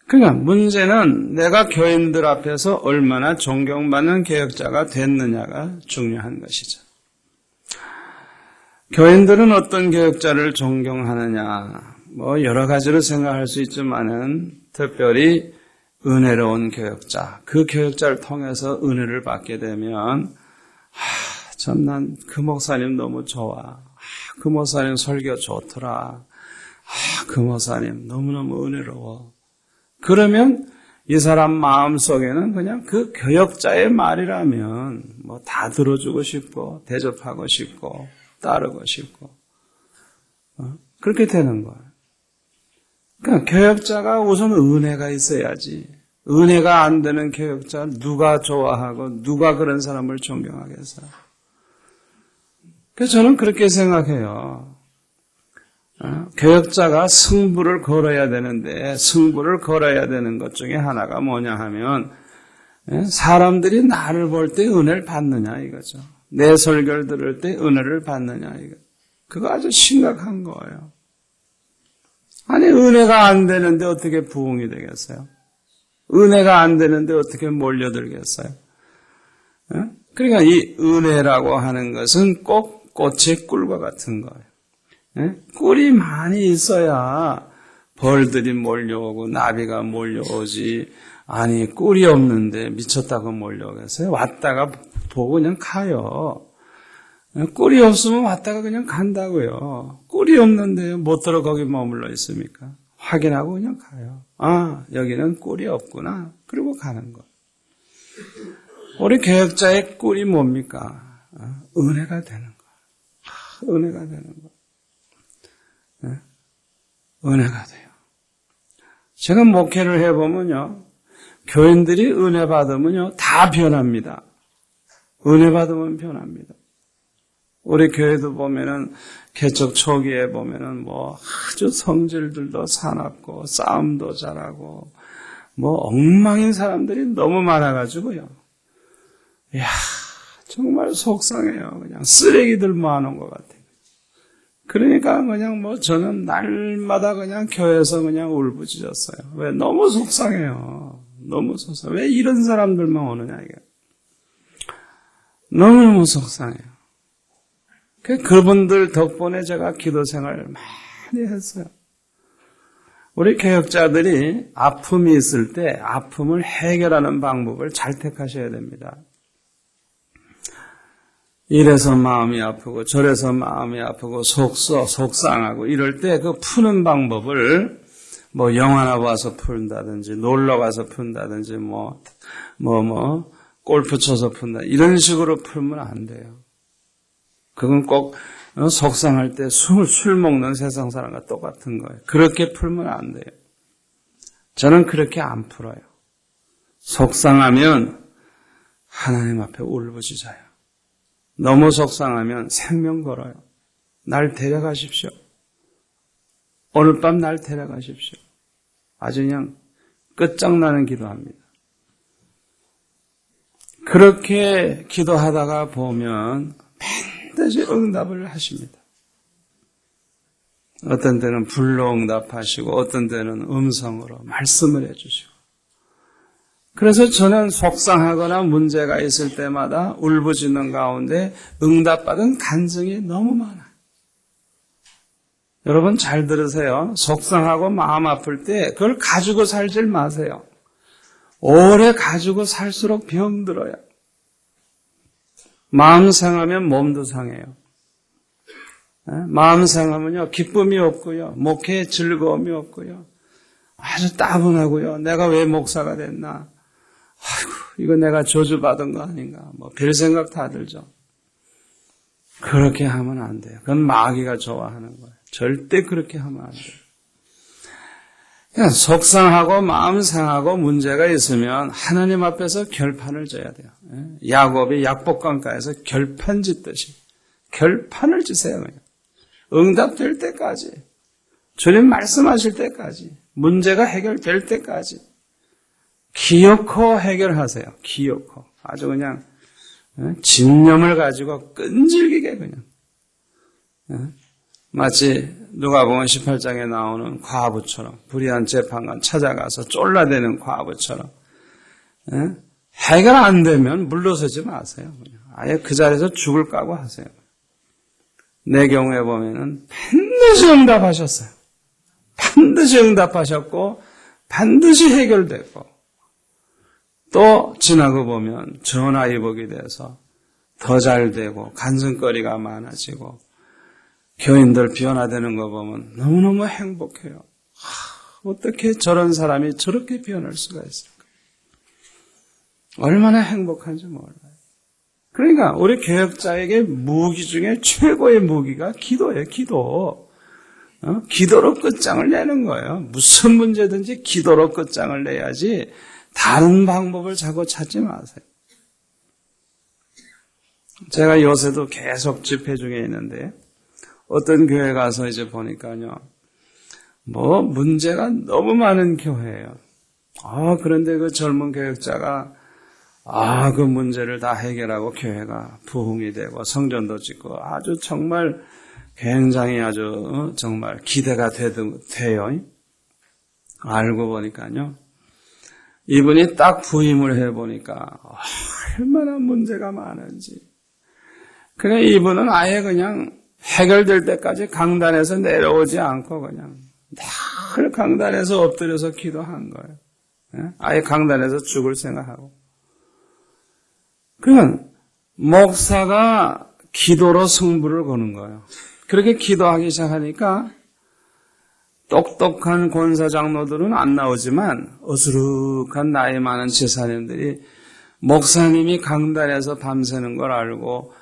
그러니까 문제는 내가 교인들 앞에서 얼마나 존경받는 교역자가 됐느냐가 중요한 것이죠. 교인들은 어떤 교역자를 존경하느냐, 뭐 여러 가지로 생각할 수 있지만은 특별히 은혜로운 교역자, 그 교역자를 통해서 은혜를 받게 되면 참 난 그 목사님 너무 좋아. 그 목사님 설교 좋더라. 그 목사님 너무너무 은혜로워. 그러면 이 사람 마음속에는 그냥 그 교역자의 말이라면 뭐 다 들어주고 싶고 대접하고 싶고 따르고 싶고 그렇게 되는 거예요. 그러니까 교역자가 우선 은혜가 있어야지. 은혜가 안 되는 교역자 누가 좋아하고 누가 그런 사람을 존경하겠어요. 그래서 저는 그렇게 생각해요. 교역자가 승부를 걸어야 되는데 승부를 걸어야 되는 것 중에 하나가 뭐냐 하면 사람들이 나를 볼 때 은혜를 받느냐 이거죠. 내 설교를 들을 때 은혜를 받느냐 이거. 그거 아주 심각한 거예요. 아니 은혜가 안 되는데 어떻게 부흥이 되겠어요? 은혜가 안 되는데 어떻게 몰려들겠어요? 그러니까 이 은혜라고 하는 것은 꼭 꽃의 꿀과 같은 거예요. 꿀이 많이 있어야 벌들이 몰려오고 나비가 몰려오지. 아니 꿀이 없는데 미쳤다고 몰려오겠어요? 왔다가 보고 그냥 가요. 꿀이 없으면 왔다가 그냥 간다고요. 꿀이 없는데 못 들어 거기 머물러 있습니까? 확인하고 그냥 가요. 아, 여기는 꿀이 없구나. 그리고 가는 거. 우리 교역자의 꿀이 뭡니까? 은혜가 되는 거. 은혜가 되는 거. 은혜가 돼요. 제가 목회를 해보면요. 교인들이 은혜 받으면요. 다 변합니다. 은혜 받으면 변합니다. 우리 교회도 보면은 개척 초기에 보면은 뭐 아주 성질들도 사납고 싸움도 잘하고 뭐 엉망인 사람들이 너무 많아가지고요. 이야 정말 속상해요. 그냥 쓰레기들 모아놓은 것 같아요. 그러니까 그냥 뭐 저는 날마다 그냥 교회에서 그냥 울부짖었어요. 왜? 너무 속상해요. 너무 속상해. 왜 이런 사람들만 오느냐 이게. 너무너무 속상해요. 그분들 덕분에 제가 기도 생활을 많이 했어요. 우리 교역자들이 아픔이 있을 때 아픔을 해결하는 방법을 잘 택하셔야 됩니다. 이래서 마음이 아프고 저래서 마음이 아프고 속상하고 이럴 때 그 푸는 방법을 뭐 영화나 봐서 푼다든지 놀러 가서 푼다든지 골프 쳐서 푼다 이런 식으로 풀면 안 돼요. 그건 꼭 속상할 때 술 먹는 세상 사람과 똑같은 거예요. 그렇게 풀면 안 돼요. 저는 그렇게 안 풀어요. 속상하면 하나님 앞에 울부짖어요. 너무 속상하면 생명 걸어요. 날 데려가십시오. 오늘 밤 날 데려가십시오. 아주 그냥 끝장나는 기도합니다. 그렇게 기도하다가 보면 반드시 응답을 하십니다. 어떤 때는 불로 응답하시고 어떤 때는 음성으로 말씀을 해주시고. 그래서 저는 속상하거나 문제가 있을 때마다 울부짖는 가운데 응답받은 간증이 너무 많아요. 여러분 잘 들으세요. 속상하고 마음 아플 때 그걸 가지고 살질 마세요. 오래 가지고 살수록 병들어요. 마음 상하면 몸도 상해요. 마음 상하면요 기쁨이 없고요, 목회에 즐거움이 없고요, 아주 따분하고요. 내가 왜 목사가 됐나? 아이고 이거 내가 저주받은 거 아닌가? 뭐 별 생각 다 들죠. 그렇게 하면 안 돼요. 그건 마귀가 좋아하는 거예요. 절대 그렇게 하면 안 돼요. 그냥 속상하고 마음 상하고 문제가 있으면 하나님 앞에서 결판을 져야 돼요. 야곱이 약복강가에서 결판 짓듯이 결판을 지세요. 그냥. 응답될 때까지, 주님 말씀하실 때까지, 문제가 해결될 때까지 기어코 해결하세요. 기어코. 아주 그냥 진념을 가지고 끈질기게 그냥. 마치 누가복음 18장에 나오는 과부처럼, 불의한 재판관 찾아가서 쫄라대는 과부처럼 해결 안 되면 물러서지 마세요. 그냥. 아예 그 자리에서 죽을 각오 하세요. 내 경우에 보면은 반드시 응답하셨어요. 반드시 응답하셨고 반드시 해결되고 또 지나고 보면 전화위복이 돼서 더 잘되고 간증거리가 많아지고 교인들 변화되는 거 보면 너무너무 행복해요. 어떻게 저런 사람이 저렇게 변할 수가 있을까? 얼마나 행복한지 몰라요. 그러니까 우리 교역자에게 무기 중에 최고의 무기가 기도예요. 기도. 기도로 끝장을 내는 거예요. 무슨 문제든지 기도로 끝장을 내야지 다른 방법을 자꾸 찾지 마세요. 제가 요새도 계속 집회 중에 있는데 어떤 교회 가서 이제 보니까요. 뭐 문제가 너무 많은 교회예요. 그런데 그 젊은 교역자가 그 문제를 다 해결하고 교회가 부흥이 되고 성전도 짓고 아주 정말 굉장히 아주 정말 기대가 돼요. 알고 보니까요. 이분이 딱 부임을 해보니까 얼마나 문제가 많은지. 그래 이분은 아예 그냥 해결될 때까지 강단에서 내려오지 않고 그냥 늘 강단에서 엎드려서 기도한 거예요. 아예 강단에서 죽을 생각하고. 그러면 목사가 기도로 승부를 거는 거예요. 그렇게 기도하기 시작하니까 똑똑한 권사 장로들은 안 나오지만 어수룩한 나이 많은 지사님들이 목사님이 강단에서 밤새는 걸 알고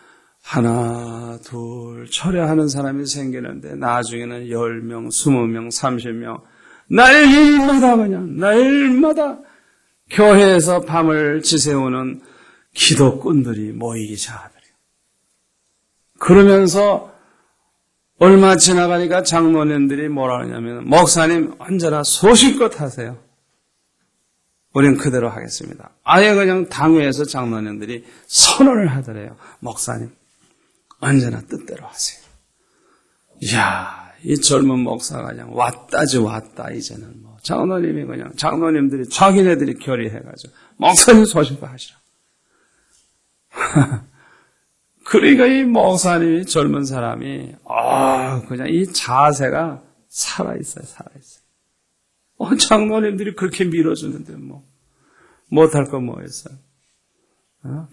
하나, 둘 철회하는 사람이 생기는데 나중에는 10명, 20명, 30명 날마다 그냥 날마다 교회에서 밤을 지새우는 기도꾼들이 모이기 시작하더래요. 그러면서 얼마 지나가니까 장로님들이 뭐라 하냐면 목사님 언제나 소식껏 하세요. 우린 그대로 하겠습니다. 아예 그냥 당회에서 장로님들이 선언을 하더래요. 목사님 언제나 뜻대로 하세요. 이야, 이 젊은 목사가 그냥 왔다지 왔다. 이제는 뭐 장로님이 그냥 장로님들이 자기네들이 결의해가지고 목사님 소식껏 하시라. 그러니까 이 목사님이 젊은 사람이 그냥 이 자세가 살아있어요. 장로님들이 그렇게 밀어주는데 뭐 못할 거 뭐 있어요.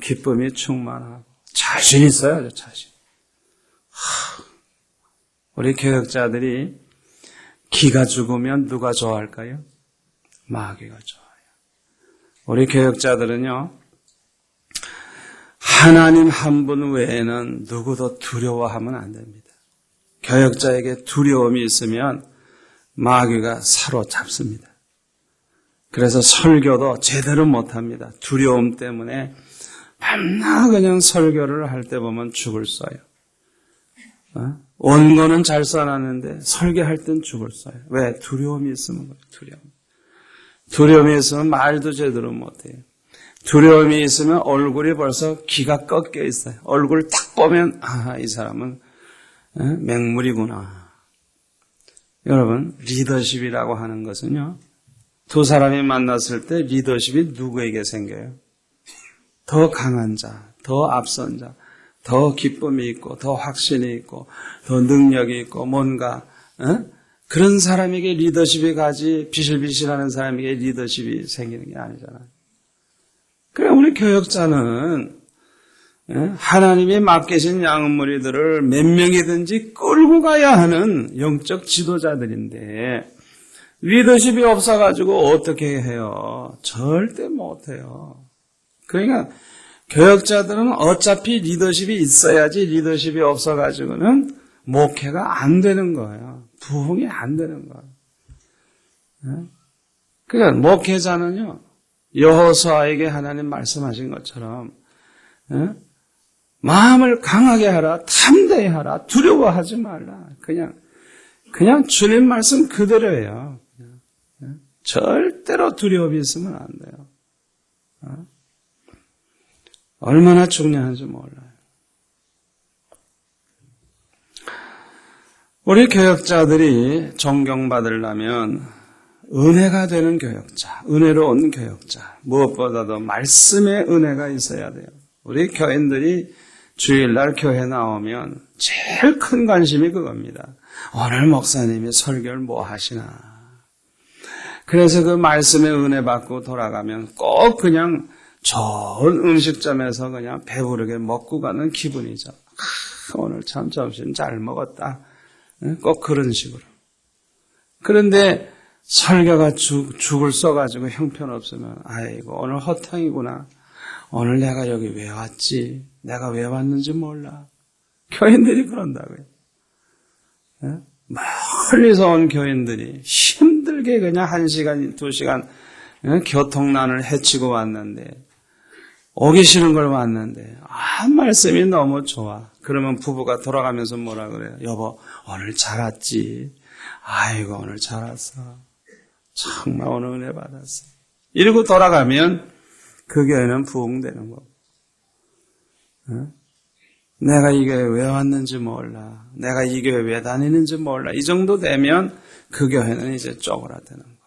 기쁨이 충만하고 자신 있어요. 자신. 우리 교역자들이 기가 죽으면 누가 좋아할까요? 마귀가 좋아해요. 우리 교역자들은요. 하나님 한 분 외에는 누구도 두려워하면 안 됩니다. 교역자에게 두려움이 있으면 마귀가 사로잡습니다. 그래서 설교도 제대로 못합니다. 두려움 때문에 밤낮 그냥 설교를 할 때 보면 죽을 써요. 원고는 잘 써놨는데 설교할 땐 죽을 써요. 왜? 두려움이 있으면 그래요. 두려움이 있으면 말도 제대로 못해요. 두려움이 있으면 얼굴이 벌써 기가 꺾여 있어요. 얼굴을 딱 보면 이 사람은 맹물이구나. 여러분, 리더십이라고 하는 것은요, 두 사람이 만났을 때 리더십이 누구에게 생겨요? 더 강한 자, 더 앞선 자, 더 기쁨이 있고, 더 확신이 있고, 더 능력이 있고, 뭔가 그런 사람에게 리더십이 가지, 비실비실하는 사람에게 리더십이 생기는 게 아니잖아요. 그래, 우리 교역자는 하나님이 맡기신 양무리들을 몇 명이든지 끌고 가야 하는 영적 지도자들인데 리더십이 없어가지고 어떻게 해요? 절대 못해요. 그러니까 교역자들은 어차피 리더십이 있어야지 리더십이 없어가지고는 목회가 안 되는 거예요. 부흥이 안 되는 거예요. 그러니까 목회자는요, 여호수아에게 하나님 말씀하신 것처럼 마음을 강하게 하라, 담대히 하라, 두려워하지 말라. 그냥 주님 말씀 그대로예요. 절대로 두려움이 있으면 안 돼요. 얼마나 중요한지 몰라요. 우리 교역자들이 존경받으려면 은혜가 되는 교역자, 은혜로운 교역자, 무엇보다도 말씀의 은혜가 있어야 돼요. 우리 교인들이 주일날 교회 나오면 제일 큰 관심이 그겁니다. 오늘 목사님이 설교를 뭐 하시나. 그래서 그 말씀의 은혜 받고 돌아가면 꼭 그냥 좋은 음식점에서 그냥 배부르게 먹고 가는 기분이죠. 오늘 참 점심 잘 먹었다. 꼭 그런 식으로. 그런데 설교가 죽을 써가지고 형편없으면 아이고 오늘 허탕이구나. 오늘 내가 여기 왜 왔지? 내가 왜 왔는지 몰라. 교인들이 그런다고요. 멀리서 온 교인들이 힘들게 그냥 1시간, 2시간 교통난을 헤치고 왔는데 오기 싫은 걸 왔는데 말씀이 너무 좋아. 그러면 부부가 돌아가면서 뭐라 그래요? 여보 오늘 잘 왔지? 아이고 오늘 잘 왔어. 정말 오늘 은혜 받았어. 이러고 돌아가면 그 교회는 부흥되는 거고. 내가 이 교회 왜 왔는지 몰라. 내가 이 교회 왜 다니는지 몰라. 이 정도 되면 그 교회는 이제 쪼그라드는 거예요.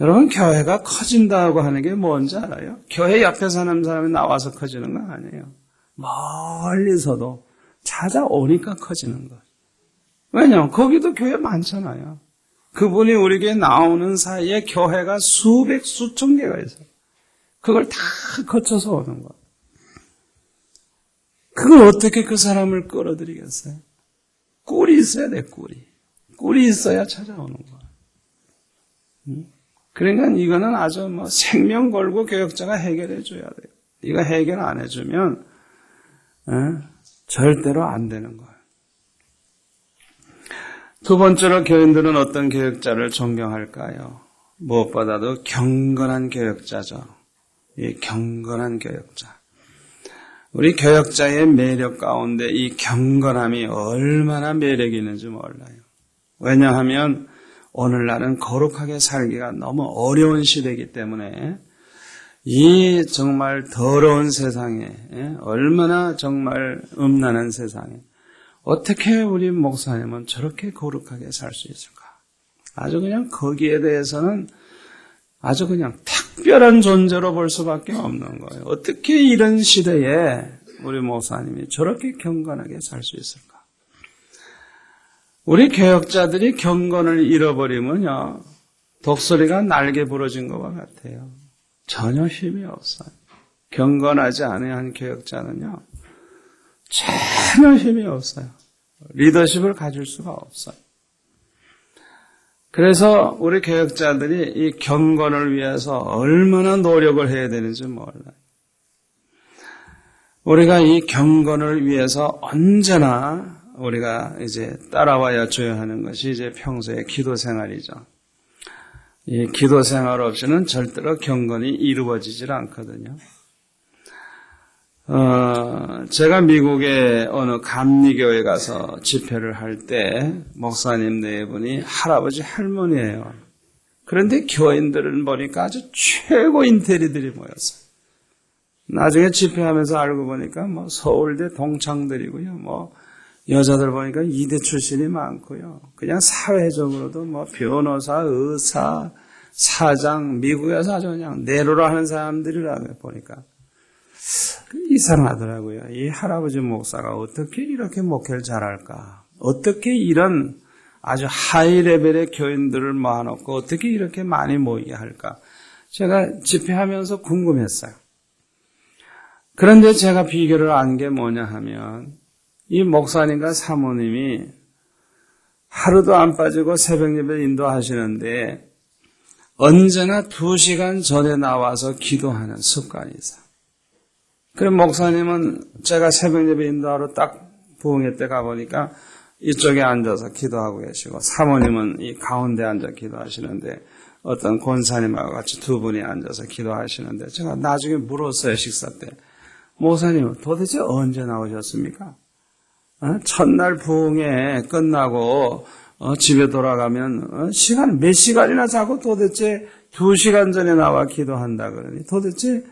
여러분 교회가 커진다고 하는 게 뭔지 알아요? 교회 옆에 사는 사람이 나와서 커지는 건 아니에요. 멀리서도 찾아오니까 커지는 거예요. 왜냐하면 거기도 교회 많잖아요. 그분이 우리 교회 나오는 사이에 교회가 수백, 수천 개가 있어요. 그걸 다 거쳐서 오는 거예요. 그걸 어떻게 그 사람을 끌어들이겠어요? 꿀이 있어야 돼, 꿀이. 꿀이 있어야 찾아오는 거예요. 그러니까 이거는 아주 생명 걸고 교역자가 해결해 줘야 돼요. 이거 해결 안 해주면 절대로 안 되는 거예요. 두 번째로 교인들은 어떤 교역자를 존경할까요? 무엇보다도 경건한 교역자죠. 이 경건한 교역자. 우리 교역자의 매력 가운데 이 경건함이 얼마나 매력이 있는지 몰라요. 왜냐하면 오늘날은 거룩하게 살기가 너무 어려운 시대이기 때문에 이 정말 더러운 세상에, 얼마나 정말 음란한 세상에 어떻게 우리 목사님은 저렇게 거룩하게 살 수 있을까? 아주 그냥 거기에 대해서는 아주 그냥 특별한 존재로 볼 수밖에 없는 거예요. 어떻게 이런 시대에 우리 목사님이 저렇게 경건하게 살 수 있을까? 우리 교역자들이 경건을 잃어버리면요, 독수리가 날개 부러진 것과 같아요. 전혀 힘이 없어요. 경건하지 않은 교역자는요, 전혀 힘이 없어요. 리더십을 가질 수가 없어요. 그래서 우리 교역자들이 이 경건을 위해서 얼마나 노력을 해야 되는지 몰라요. 우리가 이 경건을 위해서 언제나 우리가 이제 따라와야 줘야 하는 것이 이제 평소의 기도 생활이죠. 이 기도 생활 없이는 절대로 경건이 이루어지질 않거든요. 제가 미국의 어느 감리교회 가서 집회를 할 때 목사님 네 분이 할아버지 할머니예요. 그런데 교인들은 보니까 아주 최고 인테리들이 모였어요. 나중에 집회하면서 알고 보니까 뭐 서울대 동창들이고요. 뭐 여자들 보니까 이대 출신이 많고요. 그냥 사회적으로도 뭐 변호사, 의사, 사장, 미국에서 아주 그냥 내로라 하는 사람들이라고 보니까 이상하더라고요. 이 할아버지 목사가 어떻게 이렇게 목회를 잘할까? 어떻게 이런 아주 하이 레벨의 교인들을 모아놓고 어떻게 이렇게 많이 모이게 할까? 제가 집회하면서 궁금했어요. 그런데 제가 비결을 안 게 뭐냐 하면 이 목사님과 사모님이 하루도 안 빠지고 새벽 예배 인도하시는데 언제나 2시간 전에 나와서 기도하는 습관이 있어요. 그럼 목사님은 제가 새벽 예배 인도하러 딱 부흥회 때 가보니까 이쪽에 앉아서 기도하고 계시고 사모님은 이 가운데 앉아 기도하시는데 어떤 권사님하고 같이 두 분이 앉아서 기도하시는데 제가 나중에 물었어요. 식사 때. 목사님 도대체 언제 나오셨습니까? 첫날 부흥회 끝나고 집에 돌아가면 시간 몇 시간이나 자고 도대체 2시간 전에 나와 기도한다 그러니 도대체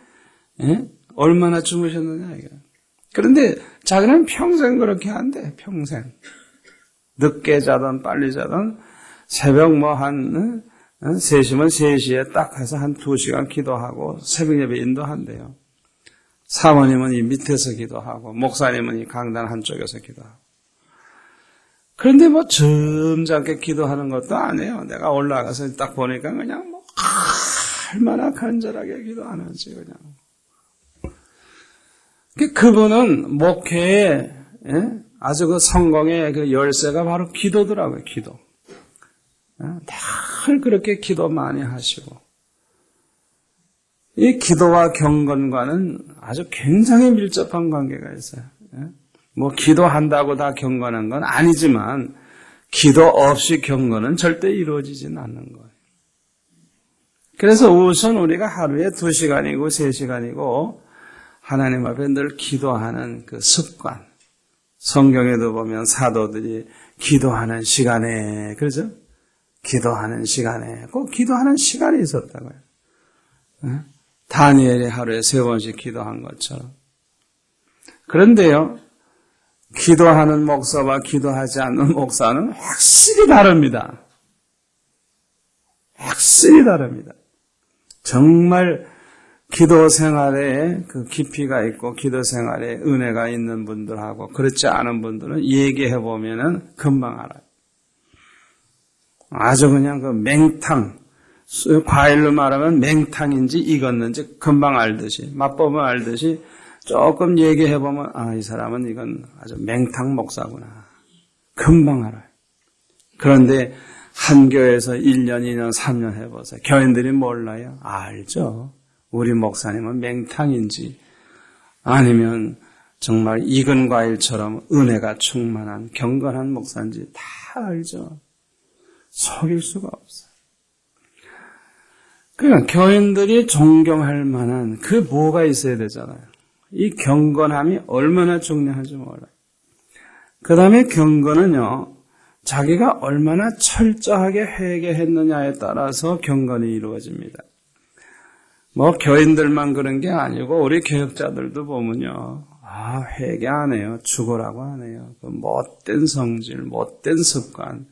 얼마나 주무셨느냐 이거. 그런데 자기는 평생 그렇게 한대. 평생. 늦게 자든 빨리 자든 새벽 한 3시면 3시에 딱 해서 한 2시간 기도하고 새벽 예배 인도한대요. 사모님은 이 밑에서 기도하고 목사님은 이 강단 한쪽에서 기도하고. 그런데 뭐 점잖게 기도하는 것도 아니에요. 내가 올라가서 딱 보니까 그냥 뭐 얼마나 간절하게 기도하는지 그냥. 그분은 목회에 아주 그 성공의 그 열쇠가 바로 기도더라고요. 기도. 늘 그렇게 기도 많이 하시고 이 기도와 경건과는 아주 굉장히 밀접한 관계가 있어요. 뭐 기도한다고 다 경건한 건 아니지만 기도 없이 경건은 절대 이루어지진 않는 거예요. 그래서 우선 우리가 하루에 2시간이고 3시간이고 하나님 앞에 늘 기도하는 그 습관. 성경에도 보면 사도들이 기도하는 시간에, 그렇죠? 기도하는 시간에, 꼭 기도하는 시간이 있었다고요. 다니엘이 하루에 3번씩 기도한 것처럼. 그런데요, 기도하는 목사와 기도하지 않는 목사는 확실히 다릅니다. 확실히 다릅니다. 정말 기도 생활에 그 깊이가 있고 기도 생활에 은혜가 있는 분들하고 그렇지 않은 분들은 얘기해 보면은 금방 알아요. 아주 그냥 그 맹탕, 과일로 말하면 맹탕인지 익었는지 금방 알듯이, 맛보면 알듯이 조금 얘기해 보면 아, 이 사람은 이건 아주 맹탕 목사구나. 금방 알아요. 그런데 한 교회에서 1년, 2년, 3년 해보세요. 교인들이 몰라요? 알죠. 우리 목사님은 맹탕인지 아니면 정말 익은 과일처럼 은혜가 충만한 경건한 목사인지 다 알죠. 속일 수가 없어요. 그러니까 교인들이 존경할 만한 그 뭐가 있어야 되잖아요. 이 경건함이 얼마나 중요한지 몰라요. 그 다음에 경건은요, 자기가 얼마나 철저하게 회개했느냐에 따라서 경건이 이루어집니다. 뭐 교인들만 그런 게 아니고 우리 교역자들도 보면요, 아, 회개 안 해요. 죽으라고 하네요. 그 못된 성질, 못된 습관,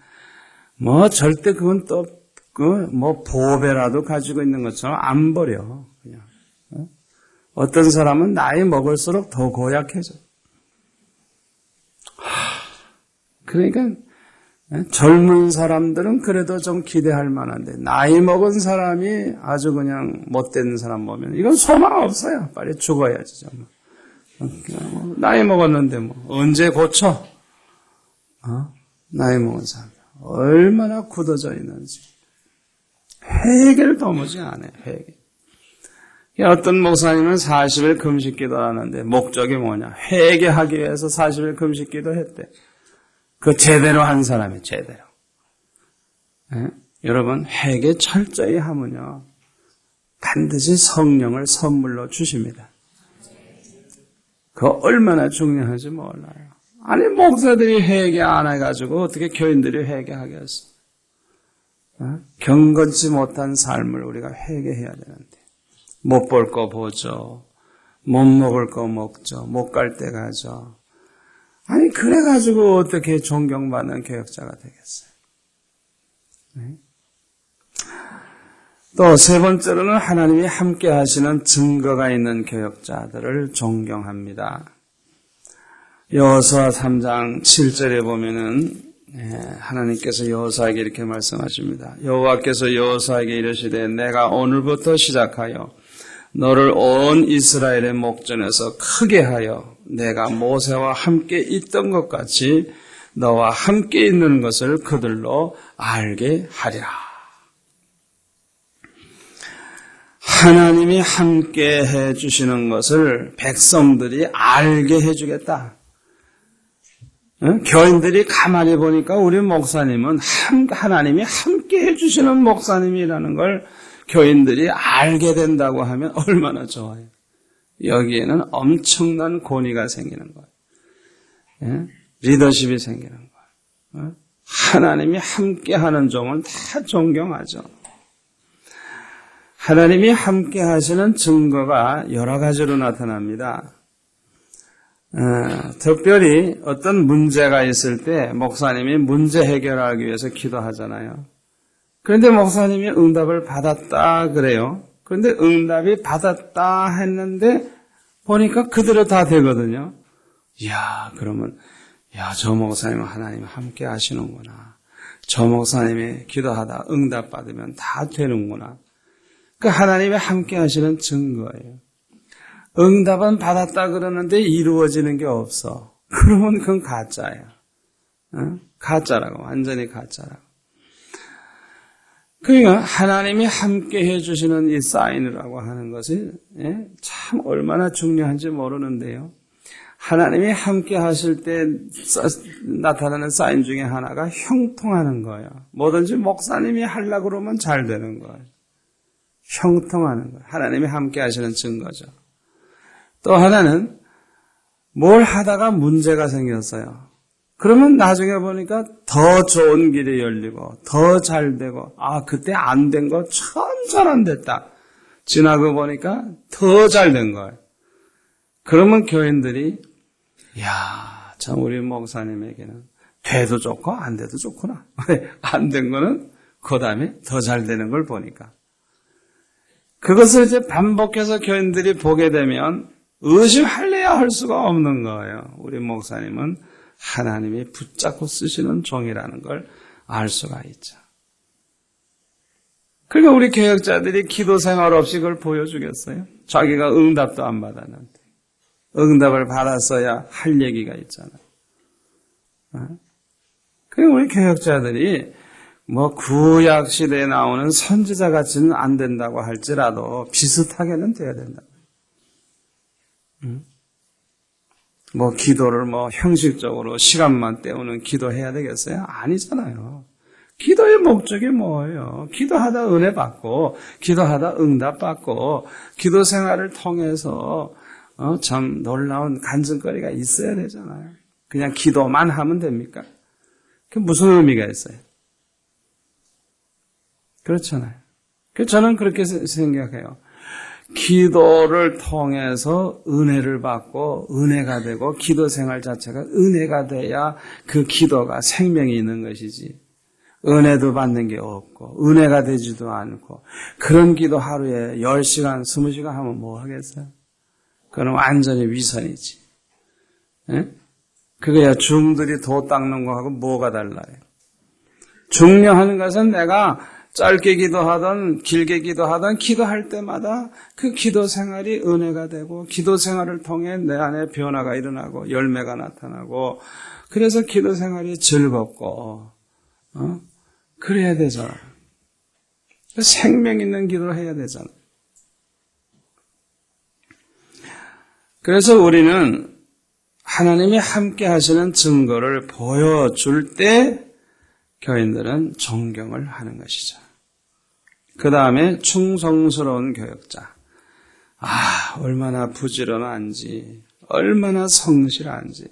뭐 절대 그건 또 그 뭐 보배라도 가지고 있는 것처럼 안 버려. 그냥 어떤 사람은 나이 먹을수록 더 고약해져. 그러니까 젊은 사람들은 그래도 좀 기대할 만한데 나이 먹은 사람이 아주 그냥 못된 사람 보면 이건 소망 없어요. 빨리 죽어야지 정말. 나이 먹었는데 뭐 언제 고쳐? 나이 먹은 사람 얼마나 굳어져 있는지 회개를 도무지 안 해. 회개. 어떤 목사님은 40일 금식 기도하는데 목적이 뭐냐? 회개하기 위해서 40일 금식 기도했대. 그 제대로 한 사람이 제대로. 여러분 회개 철저히 하면요 반드시 성령을 선물로 주십니다. 그거 얼마나 중요한지 몰라요. 아니 목사들이 회개 안 해가지고 어떻게 교인들이 회개하겠어? 경건치 못한 삶을 우리가 회개해야 되는데 못 볼 거 보죠. 못 먹을 거 먹죠. 못 갈 때 가죠. 아니 그래가지고 어떻게 존경받는 교역자가 되겠어요? 네? 또 세 번째로는 하나님이 함께 하시는 증거가 있는 교역자들을 존경합니다. 여호수아 3장 7절에 보면은 하나님께서 여호수아에게 이렇게 말씀하십니다. 여호와께서 여호수아에게 이르시되 내가 오늘부터 시작하여 너를 온 이스라엘의 목전에서 크게 하여 내가 모세와 함께 있던 것 같이 너와 함께 있는 것을 그들로 알게 하리라. 하나님이 함께 해주시는 것을 백성들이 알게 해주겠다. 교인들이 가만히 보니까 우리 목사님은 하나님이 함께 해주시는 목사님이라는 걸 교인들이 알게 된다고 하면 얼마나 좋아요. 여기에는 엄청난 권위가 생기는 거예요. 리더십이 생기는 거예요. 하나님이 함께하는 종은 다 존경하죠. 하나님이 함께 하시는 증거가 여러 가지로 나타납니다. 특별히 어떤 문제가 있을 때 목사님이 문제 해결하기 위해서 기도하잖아요. 그런데 목사님이 응답을 받았다 그래요. 그런데 응답이 받았다 했는데 보니까 그대로 다 되거든요. 이야, 그러면 저 목사님은 하나님 함께 하시는구나. 저 목사님이 기도하다 응답 받으면 다 되는구나. 그 하나님이 함께 하시는 증거예요. 응답은 받았다 그러는데 이루어지는 게 없어. 그러면 그건 가짜야. 가짜라고. 완전히 가짜라고. 그러니까 하나님이 함께 해주시는 이 사인이라고 하는 것이 참 얼마나 중요한지 모르는데요. 하나님이 함께 하실 때 나타나는 사인 중에 하나가 형통하는 거예요. 뭐든지 목사님이 하려고 그러면 잘 되는 거예요. 형통하는 거예요. 하나님이 함께 하시는 증거죠. 또 하나는 뭘 하다가 문제가 생겼어요. 그러면 나중에 보니까 더 좋은 길이 열리고 더 잘 되고 그때 안 된 거 참 잘 안 됐다. 지나고 보니까 더 잘 된 거예요. 그러면 교인들이 참 우리 목사님에게는 돼도 좋고 안 돼도 좋구나. 안 된 거는 그 다음에 더 잘 되는 걸 보니까. 그것을 이제 반복해서 교인들이 보게 되면 의심할래야 할 수가 없는 거예요. 우리 목사님은 하나님이 붙잡고 쓰시는 종이라는 걸 알 수가 있죠. 그러니까 우리 교역자들이 기도 생활 없이 그걸 보여주겠어요? 자기가 응답도 안 받았는데. 응답을 받았어야 할 얘기가 있잖아요. 그러니까 우리 교역자들이 구약 시대에 나오는 선지자 같이는 안 된다고 할지라도 비슷하게는 돼야 된다. 기도를 형식적으로 시간만 때우는 기도해야 되겠어요? 아니잖아요. 기도의 목적이 뭐예요? 기도하다 은혜 받고, 기도하다 응답 받고, 기도 생활을 통해서 참 놀라운 간증거리가 있어야 되잖아요. 그냥 기도만 하면 됩니까? 그게 무슨 의미가 있어요? 그렇잖아요. 그래서 저는 그렇게 생각해요. 기도를 통해서 은혜를 받고 은혜가 되고 기도 생활 자체가 은혜가 돼야 그 기도가 생명이 있는 것이지. 은혜도 받는 게 없고 은혜가 되지도 않고 그런 기도 하루에 10시간, 20시간 하면 뭐 하겠어요? 그건 완전히 위선이지. 그거야 중들이 도 닦는 거하고 뭐가 달라요? 중요한 것은 내가 짧게 기도하든 길게 기도하든 기도할 때마다 그 기도 생활이 은혜가 되고 기도 생활을 통해 내 안에 변화가 일어나고 열매가 나타나고 그래서 기도 생활이 즐겁고 그래야 되잖아. 생명 있는 기도를 해야 되잖아. 그래서 우리는 하나님이 함께 하시는 증거를 보여줄 때 교인들은 존경을 하는 것이죠. 그 다음에 충성스러운 교역자. 얼마나 부지런한지, 얼마나 성실한지,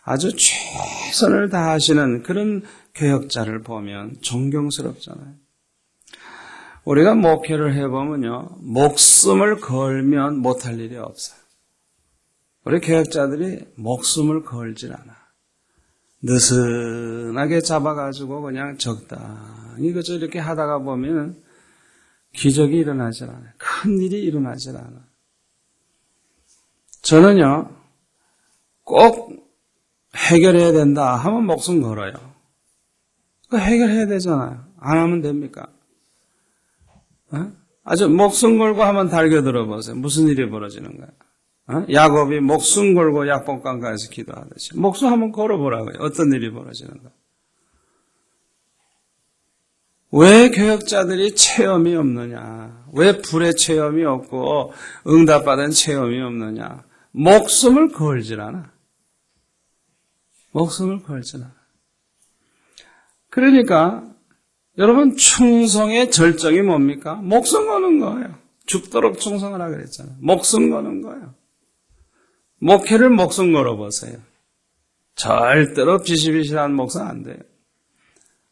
아주 최선을 다하시는 그런 교역자를 보면 존경스럽잖아요. 우리가 목회를 해보면요, 목숨을 걸면 못할 일이 없어요. 우리 교역자들이 목숨을 걸질 않아. 느슨하게 잡아가지고 그냥 적당히 그저 이렇게 하다가 보면 기적이 일어나질 않아요. 큰 일이 일어나질 않아. 저는요, 꼭 해결해야 된다 하면 목숨 걸어요. 해결해야 되잖아요. 안 하면 됩니까? 아주 목숨 걸고 한번 달겨들어 보세요. 무슨 일이 벌어지는 거야? 야곱이 목숨 걸고 약복강가에서 기도하듯이 목숨 한번 걸어보라고요. 어떤 일이 벌어지는 거야? 왜 교역자들이 체험이 없느냐? 왜 불의 체험이 없고 응답받은 체험이 없느냐? 목숨을 걸질 않아. 목숨을 걸질 않아. 그러니까 여러분, 충성의 절정이 뭡니까? 목숨 거는 거예요. 죽도록 충성하라 그랬잖아요. 목숨 거는 거예요. 목회를 목숨 걸어보세요. 절대로 비실비실한 목사 안 돼요.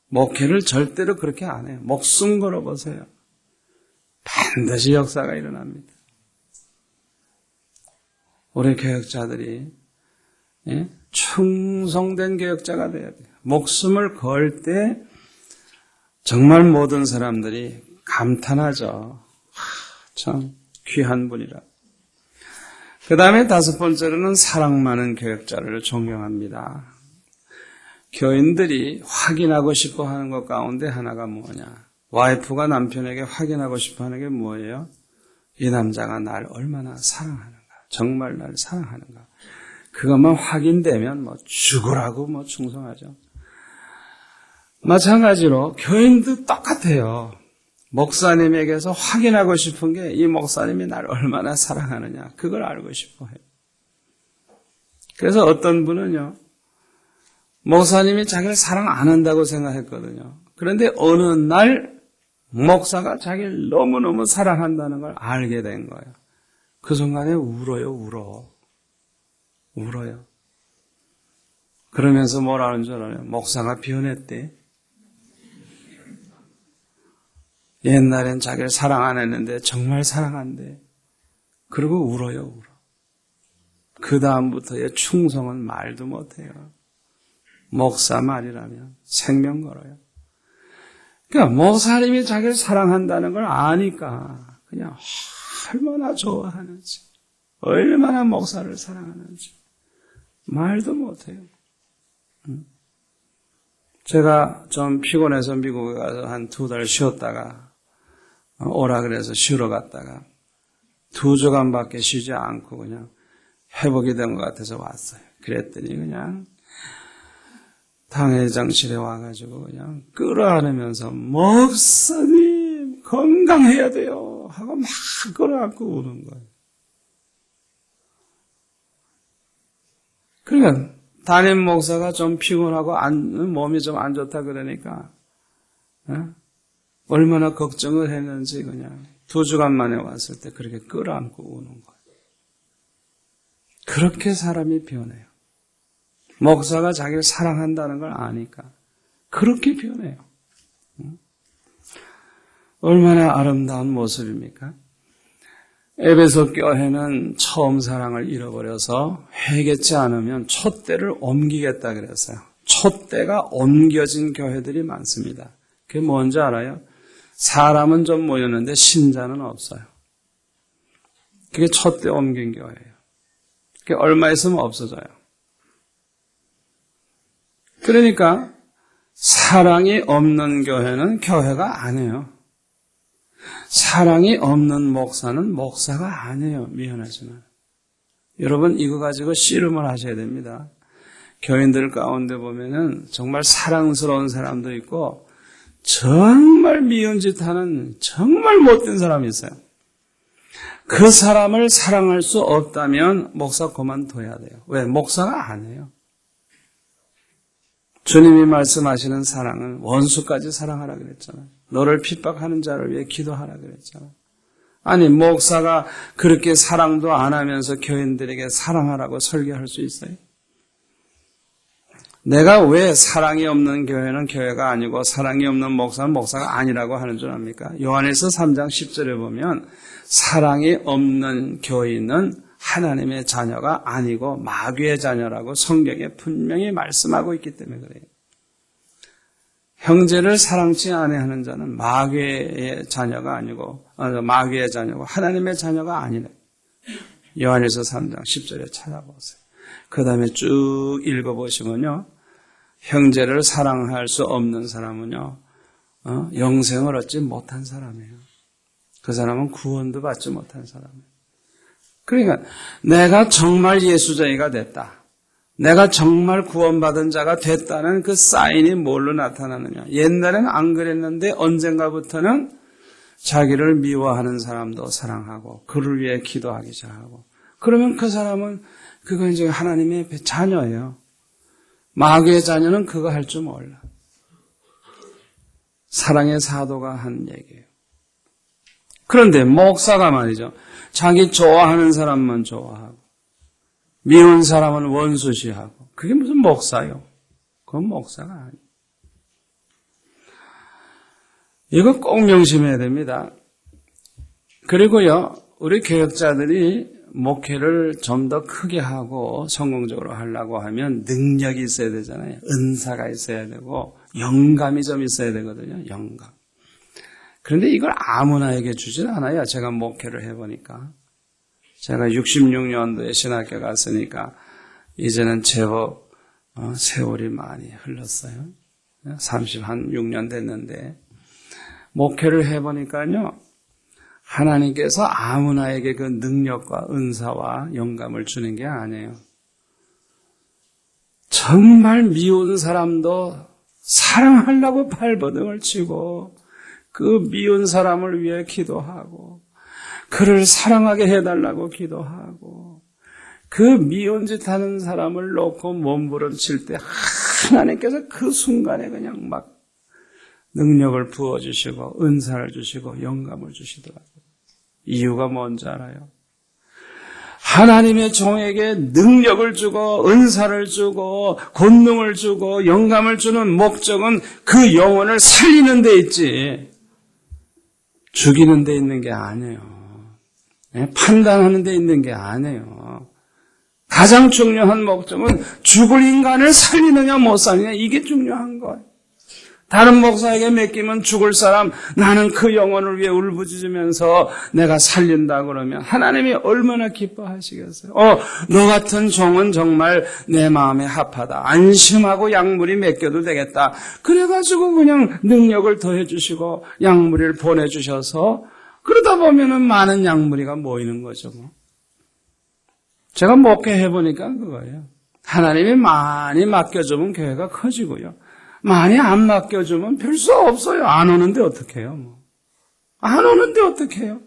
목회를 절대로 그렇게 안 해요. 목숨 걸어보세요. 반드시 역사가 일어납니다. 우리 교역자들이 충성된 교역자가 돼야 돼요. 목숨을 걸 때 정말 모든 사람들이 감탄하죠. 참 귀한 분이라. 그 다음에 다섯 번째로는 사랑 많은 교역자를 존경합니다. 교인들이 확인하고 싶어 하는 것 가운데 하나가 뭐냐? 와이프가 남편에게 확인하고 싶어 하는 게 뭐예요? 이 남자가 날 얼마나 사랑하는가? 정말 날 사랑하는가? 그것만 확인되면 죽으라고 충성하죠. 마찬가지로 교인도 똑같아요. 목사님에게서 확인하고 싶은 게 이 목사님이 나를 얼마나 사랑하느냐, 그걸 알고 싶어 해요. 그래서 어떤 분은요, 목사님이 자기를 사랑 안 한다고 생각했거든요. 그런데 어느 날 목사가 자기를 너무너무 사랑한다는 걸 알게 된 거예요. 그 순간에 울어요. 그러면서 뭐라는 줄 알아요? 목사가 변했대. 옛날엔 자기를 사랑 안 했는데 정말 사랑한대. 그리고 울어요. 그 다음부터의 충성은 말도 못해요. 목사 말이라면 생명 걸어요. 그러니까 목사님이 자기를 사랑한다는 걸 아니까 그냥 얼마나 좋아하는지, 얼마나 목사를 사랑하는지 말도 못해요. 제가 좀 피곤해서 미국에 가서 한 2달 쉬었다가 오라 그래서 쉬러 갔다가 2주간밖에 쉬지 않고 그냥 회복이 된 것 같아서 왔어요. 그랬더니 그냥 당회장실에 와가지고 그냥 끌어안으면서 목사님 건강해야 돼요 하고 막 끌어안고 우는 거예요. 그러니까 담임 목사가 좀 피곤하고 몸이 좀 안 좋다 그러니까 얼마나 걱정을 했는지 그냥 2주간 만에 왔을 때 그렇게 끌어안고 우는 거예요. 그렇게 사람이 변해요. 목사가 자기를 사랑한다는 걸 아니까 그렇게 변해요. 얼마나 아름다운 모습입니까? 에베소 교회는 처음 사랑을 잃어버려서 회개치 않으면 촛대를 옮기겠다 그랬어요. 촛대가 옮겨진 교회들이 많습니다. 그게 뭔지 알아요? 사람은 좀 모였는데 신자는 없어요. 그게 촛대 옮긴 교회예요. 그게 얼마 있으면 없어져요. 그러니까 사랑이 없는 교회는 교회가 아니에요. 사랑이 없는 목사는 목사가 아니에요. 미안하지만. 여러분 이거 가지고 씨름을 하셔야 됩니다. 교인들 가운데 보면은 정말 사랑스러운 사람도 있고 정말 미운 짓 하는 정말 못된 사람이 있어요. 그 사람을 사랑할 수 없다면 목사 그만둬야 돼요. 왜? 목사가 아니에요. 주님이 말씀하시는 사랑은 원수까지 사랑하라 그랬잖아요. 너를 핍박하는 자를 위해 기도하라 그랬잖아요. 아니 목사가 그렇게 사랑도 안 하면서 교인들에게 사랑하라고 설교할 수 있어요? 내가 왜 사랑이 없는 교회는 교회가 아니고 사랑이 없는 목사는 목사가 아니라고 하는 줄 압니까? 요한일서 3장 10절에 보면 사랑이 없는 교인은 하나님의 자녀가 아니고 마귀의 자녀라고 성경에 분명히 말씀하고 있기 때문에 그래요. 형제를 사랑치 아니하는 자는 마귀의 자녀가 아니고 마귀의 자녀고 하나님의 자녀가 아니래. 요한일서 3장 10절에 찾아보세요. 그 다음에 쭉 읽어보시면요. 형제를 사랑할 수 없는 사람은요. 영생을 얻지 못한 사람이에요. 그 사람은 구원도 받지 못한 사람이에요. 그러니까 내가 정말 예수자이가 됐다. 내가 정말 구원받은 자가 됐다는 그 사인이 뭘로 나타나느냐. 옛날엔 안 그랬는데 언젠가부터는 자기를 미워하는 사람도 사랑하고 그를 위해 기도하기 시작하고 그러면 그 사람은 그건 이제 하나님의 자녀예요. 마귀의 자녀는 그거 할 줄 몰라. 사랑의 사도가 한 얘기예요. 그런데 목사가 말이죠. 자기 좋아하는 사람만 좋아하고 미운 사람은 원수시하고 그게 무슨 목사요? 그건 목사가 아니에요. 이거 꼭 명심해야 됩니다. 그리고요. 우리 교역자들이 목회를 좀 더 크게 하고 성공적으로 하려고 하면 능력이 있어야 되잖아요. 은사가 있어야 되고 영감이 좀 있어야 되거든요. 영감. 그런데 이걸 아무나에게 주진 않아요. 제가 목회를 해보니까. 제가 66년도에 신학교 갔으니까 이제는 제법 세월이 많이 흘렀어요. 36년 됐는데 목회를 해보니까요. 하나님께서 아무나에게 그 능력과 은사와 영감을 주는 게 아니에요. 정말 미운 사람도 사랑하려고 발버둥을 치고 그 미운 사람을 위해 기도하고 그를 사랑하게 해달라고 기도하고 그 미운 짓 하는 사람을 놓고 몸부림칠 때 하나님께서 그 순간에 그냥 막 능력을 부어주시고 은사를 주시고 영감을 주시더라고요. 이유가 뭔지 알아요? 하나님의 종에게 능력을 주고 은사를 주고 권능을 주고 영감을 주는 목적은 그 영혼을 살리는 데 있지 죽이는 데 있는 게 아니에요. 판단하는 데 있는 게 아니에요. 가장 중요한 목적은 죽을 인간을 살리느냐 못 살리느냐 이게 중요한 거예요. 다른 목사에게 맡기면 죽을 사람 나는 그 영혼을 위해 울부짖으면서 내가 살린다 그러면 하나님이 얼마나 기뻐하시겠어요. 너 같은 종은 정말 내 마음에 합하다. 안심하고 약물이 맡겨도 되겠다. 그래가지고 그냥 능력을 더해 주시고 약물을 보내주셔서 그러다 보면은 많은 약물이가 모이는 거죠. 뭐. 제가 목회해보니까 그거예요. 하나님이 많이 맡겨주면 교회가 커지고요. 많이 안 맡겨주면 별 수 없어요. 안 오는데 어떡해요? 뭐. 안 오는데 어떡해요?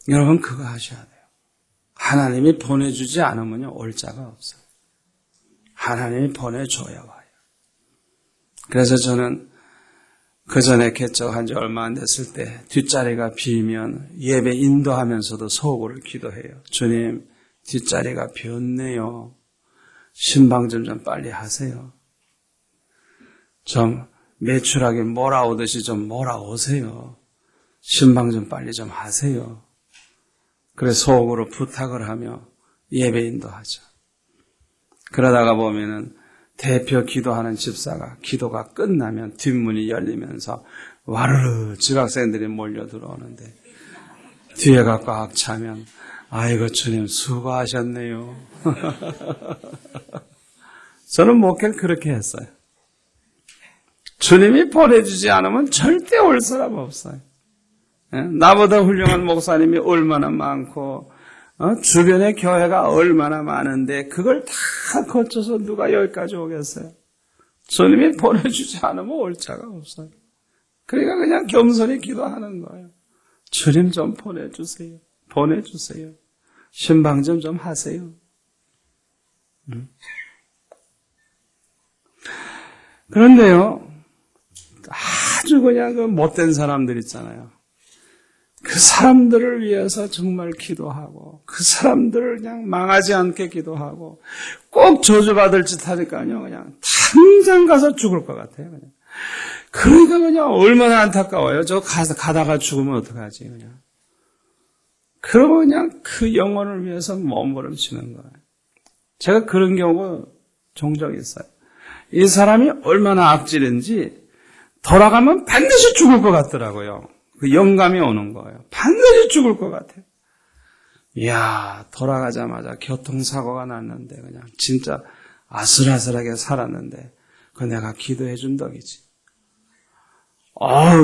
여러분 그거 하셔야 돼요. 하나님이 보내주지 않으면요 올 자가 없어요. 하나님이 보내줘야 와요. 그래서 저는 그 전에 개척한 지 얼마 안 됐을 때 뒷자리가 비면 예배 인도하면서도 속으로 기도해요. 주님 뒷자리가 비었네요. 신방 좀 빨리 하세요. 좀 매출하게 몰아오듯이 좀 몰아오세요. 신방 좀 빨리 좀 하세요. 그래 속으로 부탁을 하며 예배 인도하죠. 그러다가 보면은 대표 기도하는 집사가 기도가 끝나면 뒷문이 열리면서 와르르 지각생들이 몰려 들어오는데 뒤에가 꽉 차면 아이고 주님 수고하셨네요. 저는 목회를 그렇게 했어요. 주님이 보내주지 않으면 절대 올 사람 없어요. 나보다 훌륭한 목사님이 얼마나 많고 주변에 교회가 얼마나 많은데 그걸 다 거쳐서 누가 여기까지 오겠어요. 주님이 보내주지 않으면 올 자가 없어요. 그러니까 그냥 겸손히 기도하는 거예요. 주님 좀 보내주세요. 보내주세요. 신방 좀 하세요. 그런데요, 아주 그냥 그 못된 사람들 있잖아요. 그 사람들을 위해서 정말 기도하고 그 사람들을 그냥 망하지 않게 기도하고 꼭 저주받을 짓 하니까요. 그냥 당장 가서 죽을 것 같아요. 그냥. 그러니까 그냥 얼마나 안타까워요. 저 가다가 죽으면 어떡하지 그냥. 그러고 그냥 그 영혼을 위해서 몸부림치는 거예요. 제가 그런 경우가 종종 있어요. 이 사람이 얼마나 악질인지 돌아가면 반드시 죽을 것 같더라고요. 그 영감이 오는 거예요. 반드시 죽을 것 같아요. 이야, 돌아가자마자 교통사고가 났는데 그냥 진짜 아슬아슬하게 살았는데 그 내가 기도해 준 덕이지.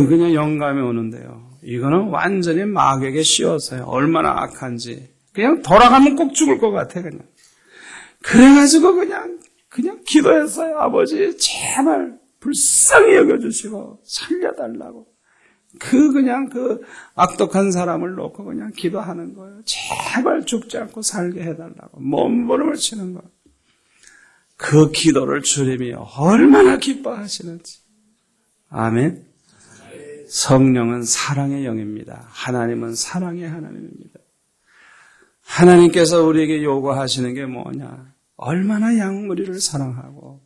그냥 영감이 오는데요. 이거는 완전히 마귀에게 씌웠어요. 얼마나 악한지. 그냥 돌아가면 꼭 죽을 것 같아, 그냥. 그래가지고 그냥 기도했어요. 아버지, 제발 불쌍히 여겨주시고 살려달라고. 그냥 그 악독한 사람을 놓고 그냥 기도하는 거예요. 제발 죽지 않고 살게 해달라고. 몸부림을 치는 거예요. 그 기도를 주님이 얼마나 기뻐하시는지. 아멘. 성령은 사랑의 영입니다. 하나님은 사랑의 하나님입니다. 하나님께서 우리에게 요구하시는 게 뭐냐? 얼마나 양무리를 사랑하고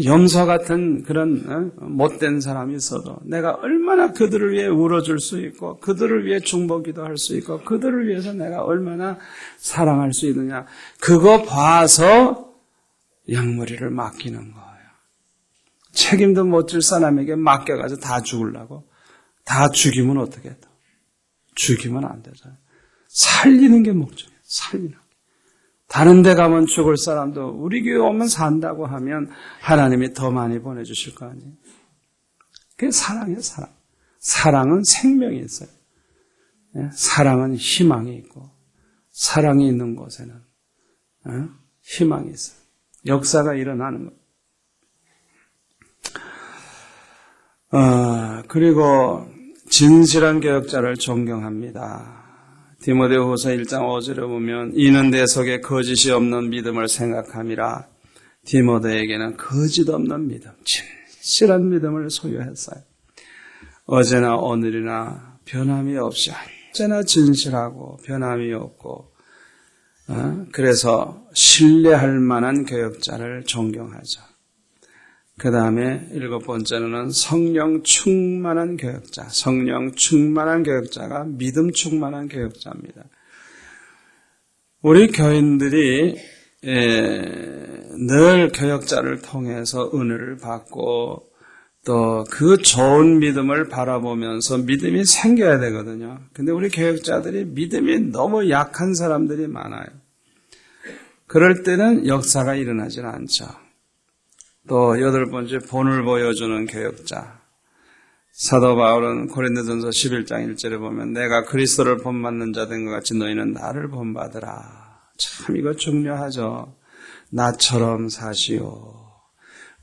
염소 같은 그런 못된 사람이 있어도 내가 얼마나 그들을 위해 울어줄 수 있고 그들을 위해 중보기도 할 수 있고 그들을 위해서 내가 얼마나 사랑할 수 있느냐. 그거 봐서 양무리를 맡기는 거예요. 책임도 못 질 사람에게 맡겨가지고 다 죽으려고. 다 죽이면 어떻게 해도. 죽이면 안 되잖아요. 살리는 게 목적이에요. 살리는 게. 다른 데 가면 죽을 사람도 우리 교회 오면 산다고 하면 하나님이 더 많이 보내주실 거 아니에요. 그게 사랑이에요, 사랑. 사랑은 생명이 있어요. 사랑은 희망이 있고 사랑이 있는 곳에는 희망이 있어요. 역사가 일어나는 거예요. 그리고 진실한 교역자를 존경합니다. 디모데후서 1장 5절에 보면 이는 내 속에 거짓이 없는 믿음을 생각함이라. 디모데에게는 거짓 없는 믿음, 진실한 믿음을 소유했어요. 어제나 오늘이나 변함이 없이 언제나 진실하고 변함이 없고 그래서 신뢰할 만한 교역자를 존경하죠. 그 다음에 7번째는 성령 충만한 교역자. 성령 충만한 교역자가 믿음 충만한 교역자입니다. 우리 교인들이 늘 교역자를 통해서 은혜를 받고 또 그 좋은 믿음을 바라보면서 믿음이 생겨야 되거든요. 근데 우리 교역자들이 믿음이 너무 약한 사람들이 많아요. 그럴 때는 역사가 일어나질 않죠. 또 8번째 본을 보여주는 교역자. 사도 바울은 고린도전서 11장 1절에 보면 내가 그리스도를 본받는 자 된 것 같이 너희는 나를 본받으라. 참 이거 중요하죠. 나처럼 사시오.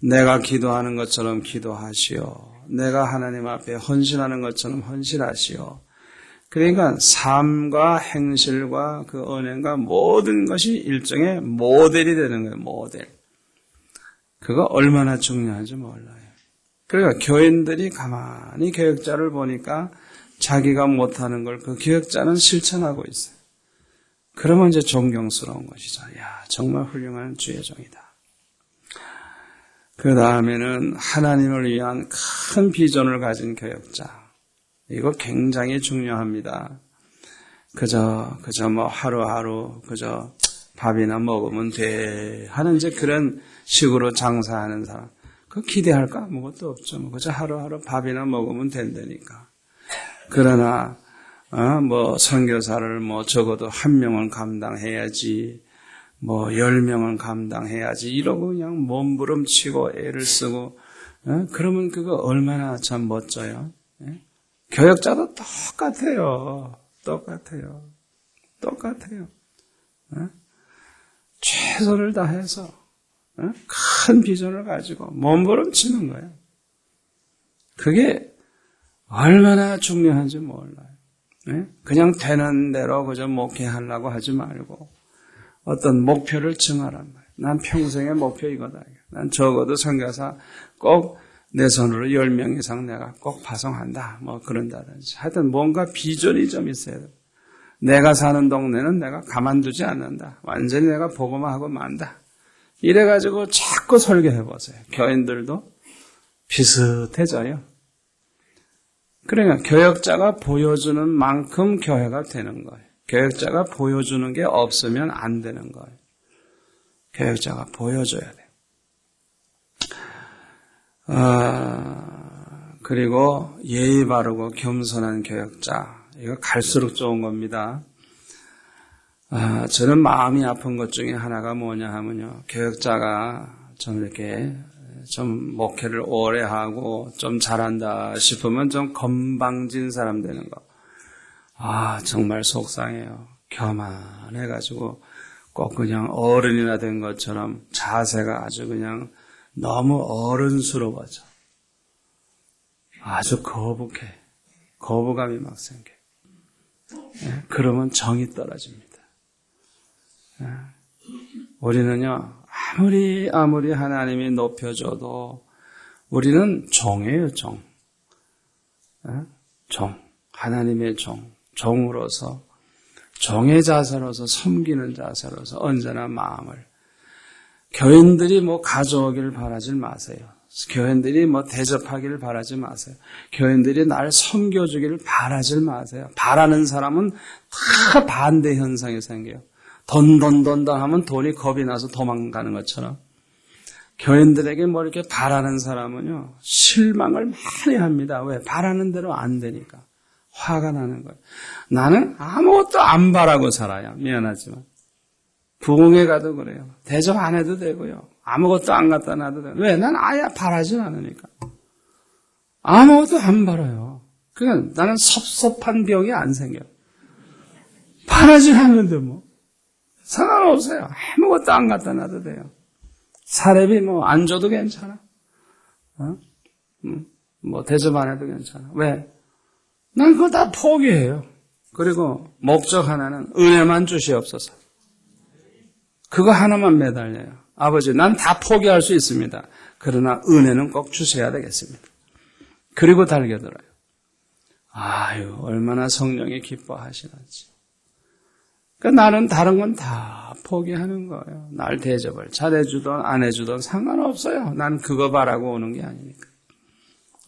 내가 기도하는 것처럼 기도하시오. 내가 하나님 앞에 헌신하는 것처럼 헌신하시오. 그러니까 삶과 행실과 그 언행과 모든 것이 일종의 모델이 되는 거예요. 모델. 그거 얼마나 중요한지 몰라요. 그러니까 교인들이 가만히 교역자를 보니까 자기가 못하는 걸 그 교역자는 실천하고 있어요. 그러면 이제 존경스러운 것이죠. 야, 정말 훌륭한 주의 종이다. 그 다음에는 하나님을 위한 큰 비전을 가진 교역자. 이거 굉장히 중요합니다. 그저 뭐 하루하루 그저 밥이나 먹으면 돼 하는 이제 그런 식으로 장사하는 사람. 그 기대할 거 아무것도 없죠. 그저 하루하루 밥이나 먹으면 된다니까. 그러나 뭐 선교사를 뭐 적어도 1명은 감당해야지, 뭐 10명은 감당해야지 이러고 그냥 몸부림치고 애를 쓰고 그러면 그거 얼마나 참 멋져요. 교역자도 똑같아요. 최선을 다해서 큰 비전을 가지고 몸부림치는 거예요. 그게 얼마나 중요한지 몰라요. 그냥 되는 대로 그저 목회하려고 하지 말고 어떤 목표를 정하란 말이에요. 난 평생의 목표 이거다. 난 적어도 선교사 꼭 내 손으로 10명 이상 내가 꼭 파송한다. 뭐 그런다든지. 하여튼 뭔가 비전이 좀 있어야 돼. 내가 사는 동네는 내가 가만두지 않는다. 완전히 내가 복음화하고 만다. 이래가지고 자꾸 설교해보세요. 교인들도 비슷해져요. 그러니까 교역자가 보여주는 만큼 교회가 되는 거예요. 교역자가 보여주는 게 없으면 안 되는 거예요. 교역자가 보여줘야 돼요. 그리고 예의 바르고 겸손한 교역자. 이거 갈수록 좋은 겁니다. 저는 마음이 아픈 것 중에 하나가 뭐냐 하면요. 교역자가 좀 이렇게 좀 목회를 오래 하고 좀 잘한다 싶으면 좀 건방진 사람 되는 거. 정말 속상해요. 교만해가지고 꼭 그냥 어른이나 된 것처럼 자세가 아주 그냥 너무 어른스러워져. 아주 거북해. 거부감이 막 생겨. 그러면 정이 떨어집니다. 우리는요, 아무리 하나님이 높여줘도 우리는 종이에요, 종. 종. 하나님의 종. 종으로서, 종의 자세로서, 섬기는 자세로서 언제나 마음을. 교인들이 뭐 가져오기를 바라지 마세요. 교인들이 뭐 대접하기를 바라지 마세요. 교인들이 날 섬겨주기를 바라지 마세요. 바라는 사람은 다 반대 현상이 생겨요. 돈 하면 돈이 겁이 나서 도망가는 것처럼 교인들에게 뭐 이렇게 바라는 사람은요 실망을 많이 합니다. 왜? 바라는 대로 안 되니까 화가 나는 거예요. 나는 아무것도 안 바라고 살아요. 미안하지만 부흥회 가도 그래요. 대접 안 해도 되고요. 아무것도 안 갖다 놔도 돼요. 왜? 난 아예 바라진 않으니까. 아무것도 안 바라요. 그냥 나는 섭섭한 병이 안 생겨요. 바라진 않는데 뭐. 상관없어요. 아무것도 안 갖다 놔도 돼요. 사례비 뭐 안 줘도 괜찮아. 뭐 대접 안 해도 괜찮아. 왜? 난 그거 다 포기해요. 그리고 목적 하나는 은혜만 주시옵소서. 그거 하나만 매달려요. 아버지, 난 다 포기할 수 있습니다. 그러나 은혜는 꼭 주셔야 되겠습니다. 그리고 달겨들어요. 아유, 얼마나 성령이 기뻐하시는지. 그러니까 나는 다른 건 다 포기하는 거예요. 날 대접을 잘해주든 안 해주든 상관없어요. 난 그거 바라고 오는 게 아니니까.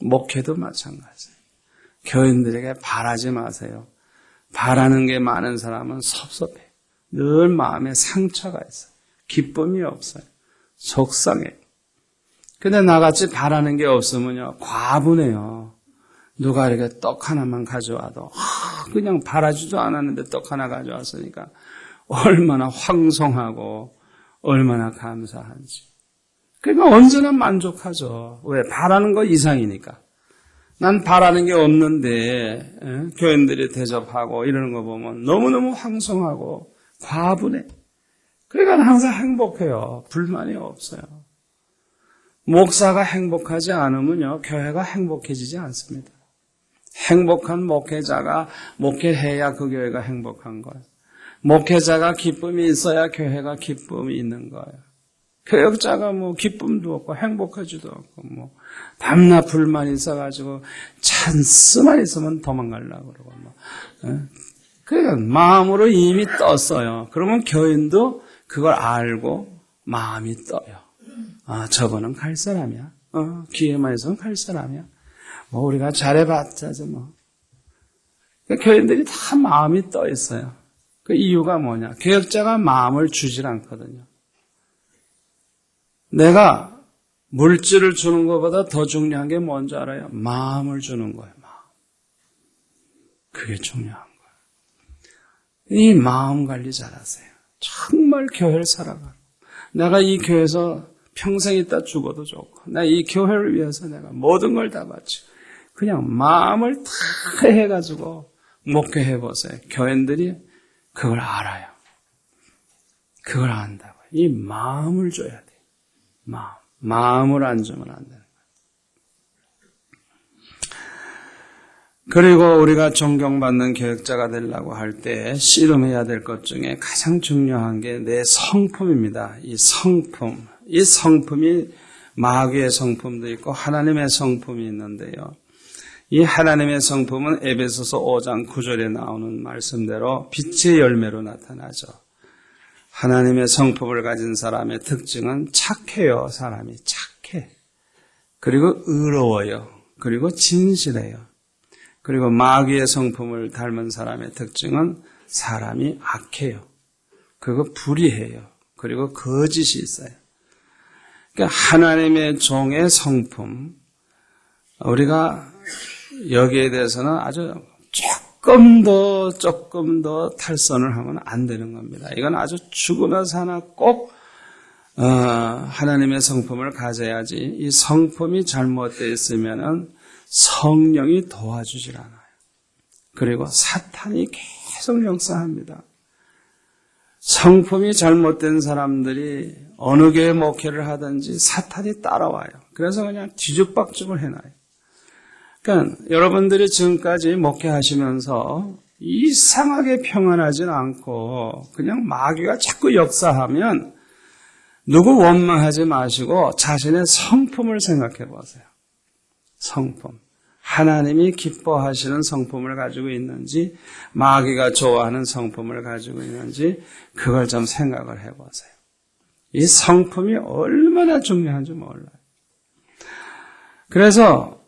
목회도 마찬가지예요. 교인들에게 바라지 마세요. 바라는 게 많은 사람은 섭섭해요. 늘 마음에 상처가 있어요. 기쁨이 없어요. 속상해요. 근데 나같이 바라는 게 없으면요, 과분해요. 누가 이렇게 떡 하나만 가져와도 그냥 바라지도 않았는데 떡 하나 가져왔으니까 얼마나 황송하고 얼마나 감사한지. 그러니까 언제나 만족하죠. 왜? 바라는 거 이상이니까. 난 바라는 게 없는데 교인들이 대접하고 이러는 거 보면 너무너무 황송하고 과분해. 그러니까 항상 행복해요. 불만이 없어요. 목사가 행복하지 않으면요, 교회가 행복해지지 않습니다. 행복한 목회자가 목회해야 그 교회가 행복한 거예요. 목회자가 기쁨이 있어야 교회가 기쁨이 있는 거예요. 교역자가 뭐 기쁨도 없고 행복하지도 않고 뭐 밤낮 불만이 있어가지고 찬스만 있으면 도망가려고 그러고 뭐. 그러니까 마음으로 이미 떴어요. 그러면 교인도 그걸 알고 마음이 떠요. 저거는 갈 사람이야. 기회만 있으면 갈 사람이야. 뭐 우리가 잘해봤자죠 뭐. 그러니까 교인들이 다 마음이 떠 있어요. 그 이유가 뭐냐? 교역자가 마음을 주질 않거든요. 내가 물질을 주는 것보다 더 중요한 게 뭔지 알아요? 마음을 주는 거예요. 마음. 그게 중요한 거예요. 이 마음 관리 잘하세요. 정말 교회를 살아가고 내가 이 교회에서 평생 있다 죽어도 좋고 나 이 교회를 위해서 내가 모든 걸 다 바치고 그냥 마음을 다 해가지고 목회해보세요. 교인들이 그걸 알아요. 그걸 안다고. 이 마음을 줘야 돼요. 마음을 안 주면 안 되는 거예요. 그리고 우리가 존경받는 교역자가 되려고 할 때 씨름해야 될 것 중에 가장 중요한 게 내 성품입니다. 이 성품. 이 성품이 마귀의 성품도 있고 하나님의 성품이 있는데요. 이 하나님의 성품은 에베소서 5장 9절에 나오는 말씀대로 빛의 열매로 나타나죠. 하나님의 성품을 가진 사람의 특징은 착해요. 사람이 착해. 그리고 의로워요. 그리고 진실해요. 그리고 마귀의 성품을 닮은 사람의 특징은 사람이 악해요. 그리고 불의해요. 그리고 거짓이 있어요. 그러니까 하나님의 종의 성품, 우리가 여기에 대해서는 아주 조금 더 탈선을 하면 안 되는 겁니다. 이건 아주 죽으나 사나 꼭 하나님의 성품을 가져야지. 이 성품이 잘못되어 있으면은 성령이 도와주질 않아요. 그리고 사탄이 계속 역사합니다. 성품이 잘못된 사람들이 어느 교회 목회를 하든지 사탄이 따라와요. 그래서 그냥 뒤죽박죽을 해놔요. 그러니까 여러분들이 지금까지 목회하시면서 이상하게 평안하진 않고 그냥 마귀가 자꾸 역사하면 누구 원망하지 마시고 자신의 성품을 생각해 보세요. 성품. 하나님이 기뻐하시는 성품을 가지고 있는지 마귀가 좋아하는 성품을 가지고 있는지 그걸 좀 생각을 해보세요. 이 성품이 얼마나 중요한지 몰라요. 그래서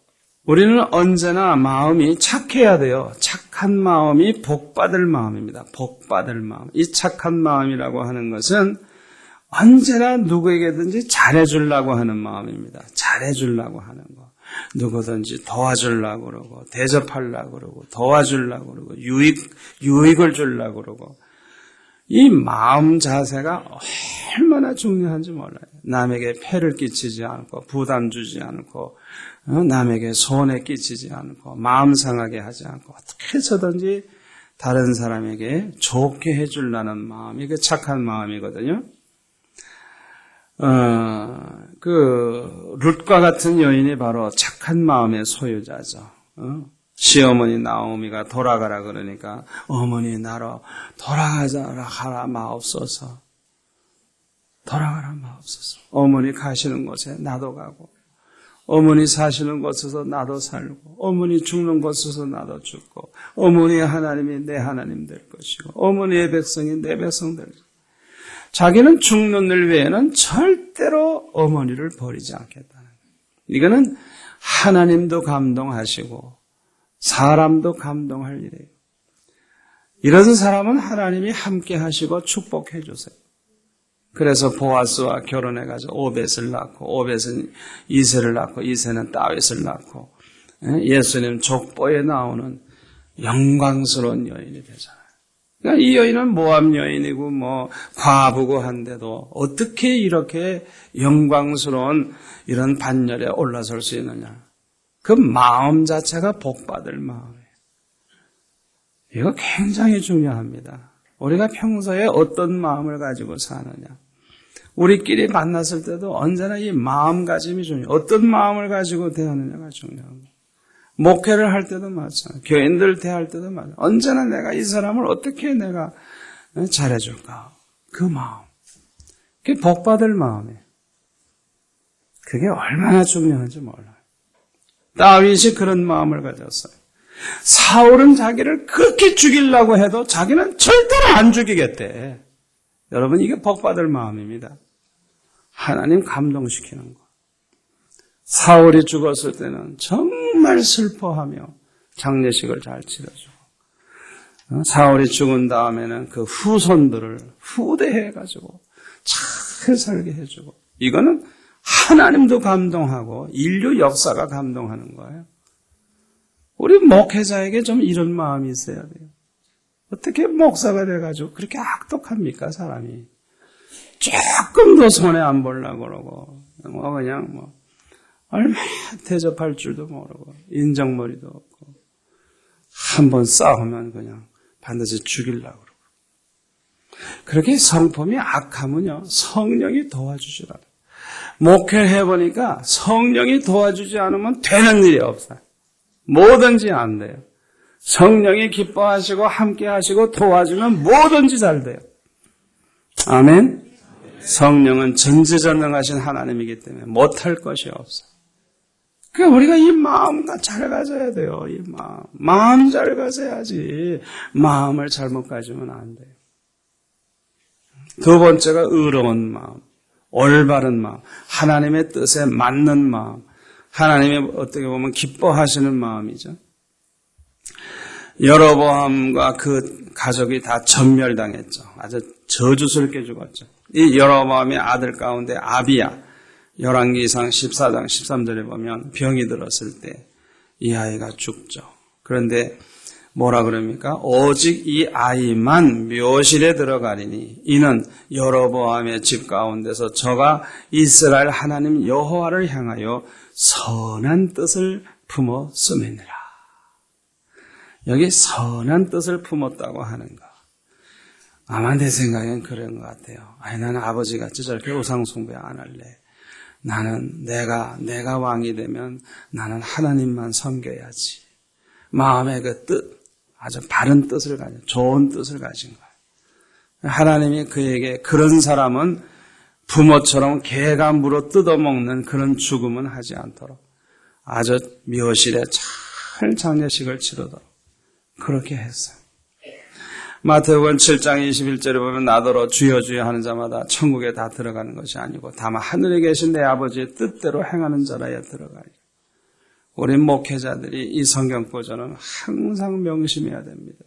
우리는 언제나 마음이 착해야 돼요. 착한 마음이 복받을 마음입니다. 복받을 마음. 이 착한 마음이라고 하는 것은 언제나 누구에게든지 잘해주려고 하는 마음입니다. 잘해주려고 하는 거. 누구든지 도와주려고 그러고 대접하려고 그러고 도와주려고 그러고 유익을 주려고 그러고 이 마음 자세가 얼마나 중요한지 몰라요. 남에게 폐를 끼치지 않고 부담 주지 않고 남에게 손해 끼치지 않고 마음 상하게 하지 않고 어떻게 해서든지 다른 사람에게 좋게 해주려는 마음이 그 착한 마음이거든요. 룻과 같은 여인이 바로 착한 마음의 소유자죠. 시어머니 나오미가 돌아가라 그러니까 어머니 나로 돌아가라 마옵소서. 돌아가라 마옵소서. 어머니 가시는 곳에 나도 가고 어머니 사시는 곳에서 나도 살고 어머니 죽는 곳에서 나도 죽고 어머니의 하나님이 내 하나님 될 것이고 어머니의 백성이 내 백성 될 것이고 자기는 죽는 일 외에는 절대로 어머니를 버리지 않겠다는 거예요. 이거는 하나님도 감동하시고 사람도 감동할 일이에요. 이런 사람은 하나님이 함께 하시고 축복해 주세요. 그래서 보아스와 결혼해가지고 오벳을 낳고 오벳은 이새를 낳고 이새는 다윗을 낳고 예수님 족보에 나오는 영광스러운 여인이 되잖아요. 그러니까 이 여인은 모압 여인이고 과부고 한데도 어떻게 이렇게 영광스러운 이런 반열에 올라설 수 있느냐. 그 마음 자체가 복받을 마음이에요. 이거 굉장히 중요합니다. 우리가 평소에 어떤 마음을 가지고 사느냐. 우리끼리 만났을 때도 언제나 이 마음가짐이 중요해요. 어떤 마음을 가지고 대하느냐가 중요합니다. 목회를 할 때도 마찬가지고 교인들 대할 때도 마찬가지고 언제나 내가 이 사람을 어떻게 내가 잘해줄까. 그 마음. 그게 복받을 마음이에요. 그게 얼마나 중요한지 몰라요. 다윗이 그런 마음을 가졌어요. 사울은 자기를 그렇게 죽이려고 해도 자기는 절대로 안 죽이겠대. 여러분 이게 복받을 마음입니다. 하나님 감동시키는 거. 사울이 죽었을 때는 정말 슬퍼하며 장례식을 잘 치러주고 사울이 죽은 다음에는 그 후손들을 후대해가지고 잘 살게 해주고 이거는 하나님도 감동하고 인류 역사가 감동하는 거예요. 우리 목회자에게 좀 이런 마음이 있어야 돼요. 어떻게 목사가 돼가지고 그렇게 악독합니까 사람이. 조금도 손해 안 보려고 그러고 그냥 얼마나 대접할 줄도 모르고 인정머리도 없고 한번 싸우면 그냥 반드시 죽이려고 그러고 그렇게 성품이 악하면요 성령이 도와주질 않아요. 목회를 해보니까 성령이 도와주지 않으면 되는 일이 없어요. 뭐든지 안 돼요. 성령이 기뻐하시고 함께 하시고 도와주면 뭐든지 잘 돼요. 아멘. 성령은 전지전능하신 하나님이기 때문에 못할 것이 없어. 그러니까 우리가 이 마음과 잘 가져야 돼요. 이 마음 잘 가져야지. 마음을 잘못 가지면 안 돼요. 두 번째가 의로운 마음, 올바른 마음, 하나님의 뜻에 맞는 마음, 하나님의 어떻게 보면 기뻐하시는 마음이죠. 여로보암과 그 가족이 다 전멸당했죠. 아주 저주스럽게 죽었죠. 이 여로보암의 아들 가운데 아비야, 열왕기상 14장 13절에 보면 병이 들었을 때 이 아이가 죽죠. 그런데 뭐라 그럽니까? 오직 이 아이만 묘실에 들어가리니 이는 여로보암의 집 가운데서 저가 이스라엘 하나님 여호와를 향하여 선한 뜻을 품었음이니라. 여기 선한 뜻을 품었다고 하는 거. 아마 내 생각엔 그런 것 같아요. 아니, 나는 아버지같이 저렇게 우상숭배 안 할래. 나는 내가 왕이 되면 나는 하나님만 섬겨야지. 마음의 그 뜻, 아주 바른 뜻을 가진, 좋은 뜻을 가진 거예요. 하나님이 그에게 그런 사람은 부모처럼 개가 물어 뜯어먹는 그런 죽음은 하지 않도록 아주 묘실에 잘 장례식을 치르도록 그렇게 했어요. 마태복음 7장 21절에 보면 나더러 주여 주여 하는 자마다 천국에 다 들어가는 것이 아니고 다만 하늘에 계신 내 아버지의 뜻대로 행하는 자라야 들어가리라. 우리 목회자들이 이 성경 구절은 항상 명심해야 됩니다.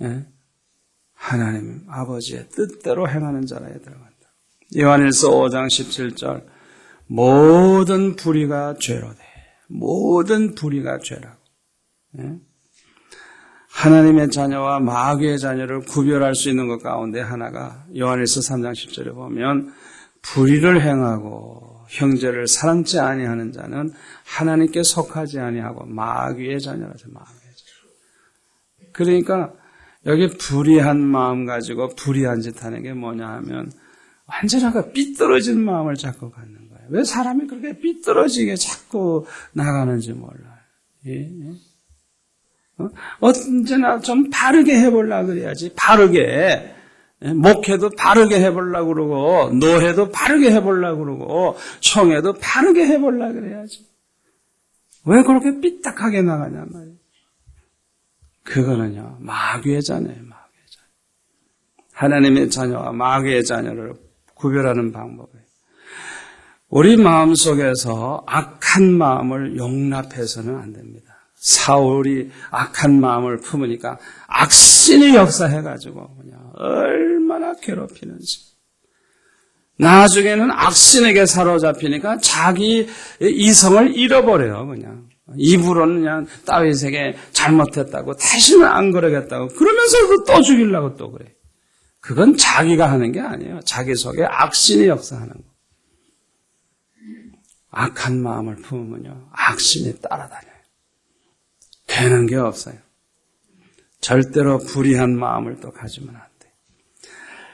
예? 하나님 아버지의 뜻대로 행하는 자라야 들어간다. 요한일서 5장 17절 모든 불의가 죄로되 모든 불의가 죄라고. 예? 하나님의 자녀와 마귀의 자녀를 구별할 수 있는 것 가운데 하나가 요한일서 3장 10절에 보면 불의를 행하고 형제를 사랑치 아니하는 자는 하나님께 속하지 아니하고 마귀의 자녀라서 마귀의 자녀. 그러니까 여기 불의한 마음 가지고 불의한 짓 하는 게 뭐냐 하면 완전히 삐뚤어진 마음을 자꾸 갖는 거예요. 왜 사람이 그렇게 삐뚤어지게 자꾸 나가는지 몰라요. 예? 언제나 좀 바르게 해보려고 그래야지. 바르게. 목회도 바르게 해보려고 그러고, 노회도 바르게 해보려고 그러고, 총회도 바르게 해보려고 그래야지. 왜 그렇게 삐딱하게 나가냐 말이에요. 그거는요, 마귀의 자녀예요, 마귀의 자녀. 하나님의 자녀와 마귀의 자녀를 구별하는 방법이에요. 우리 마음속에서 악한 마음을 용납해서는 안 됩니다. 사울이 악한 마음을 품으니까 악신이 역사해가지고 그냥 얼마나 괴롭히는지. 나중에는 악신에게 사로잡히니까 자기 이성을 잃어버려요. 그냥 입으로는 그냥 다윗에게 잘못했다고 다시는 안 그러겠다고 그러면서도 또 죽이려고 또 그래. 그건 자기가 하는 게 아니에요. 자기 속에 악신이 역사하는 거. 악한 마음을 품으면요 악신이 따라다녀요. 되는 게 없어요. 절대로 불의한 마음을 또 가지면 안 돼.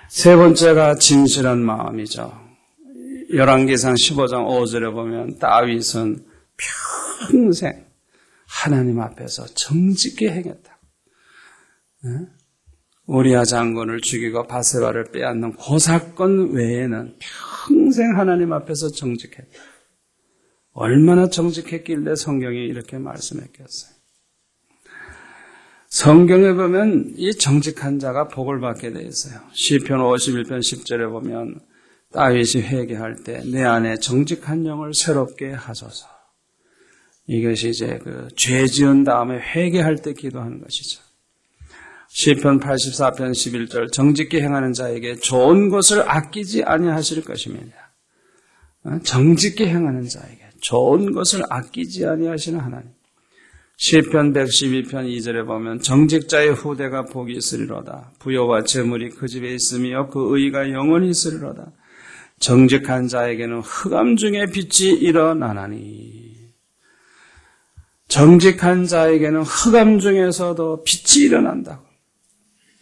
세 번째가 진실한 마음이죠. 열왕기상 15장 5절에 보면 다윗은 평생 하나님 앞에서 정직히 행했다. 우리아 장군을 죽이고 바세바를 빼앗는 그 사건 외에는 평생 하나님 앞에서 정직했다. 얼마나 정직했길래 성경이 이렇게 말씀했겠어요. 성경에 보면 이 정직한 자가 복을 받게 되어 있어요. 시편 51편 10절에 보면 다윗이 회개할 때 내 안에 정직한 영을 새롭게 하소서. 이것이 이제 죄 지은 다음에 회개할 때 기도하는 것이죠. 시편 84편 11절 정직히 행하는 자에게 좋은 것을 아끼지 아니하실 것입니다. 정직히 행하는 자에게 좋은 것을 아끼지 아니하시는 하나님. 시편 112편 2절에 보면 정직자의 후대가 복이 있으리로다. 부요와 재물이 그 집에 있으며 그 의가 영원히 있으리로다. 정직한 자에게는 흑암 중에 빛이 일어나나니. 정직한 자에게는 흑암 중에서도 빛이 일어난다고.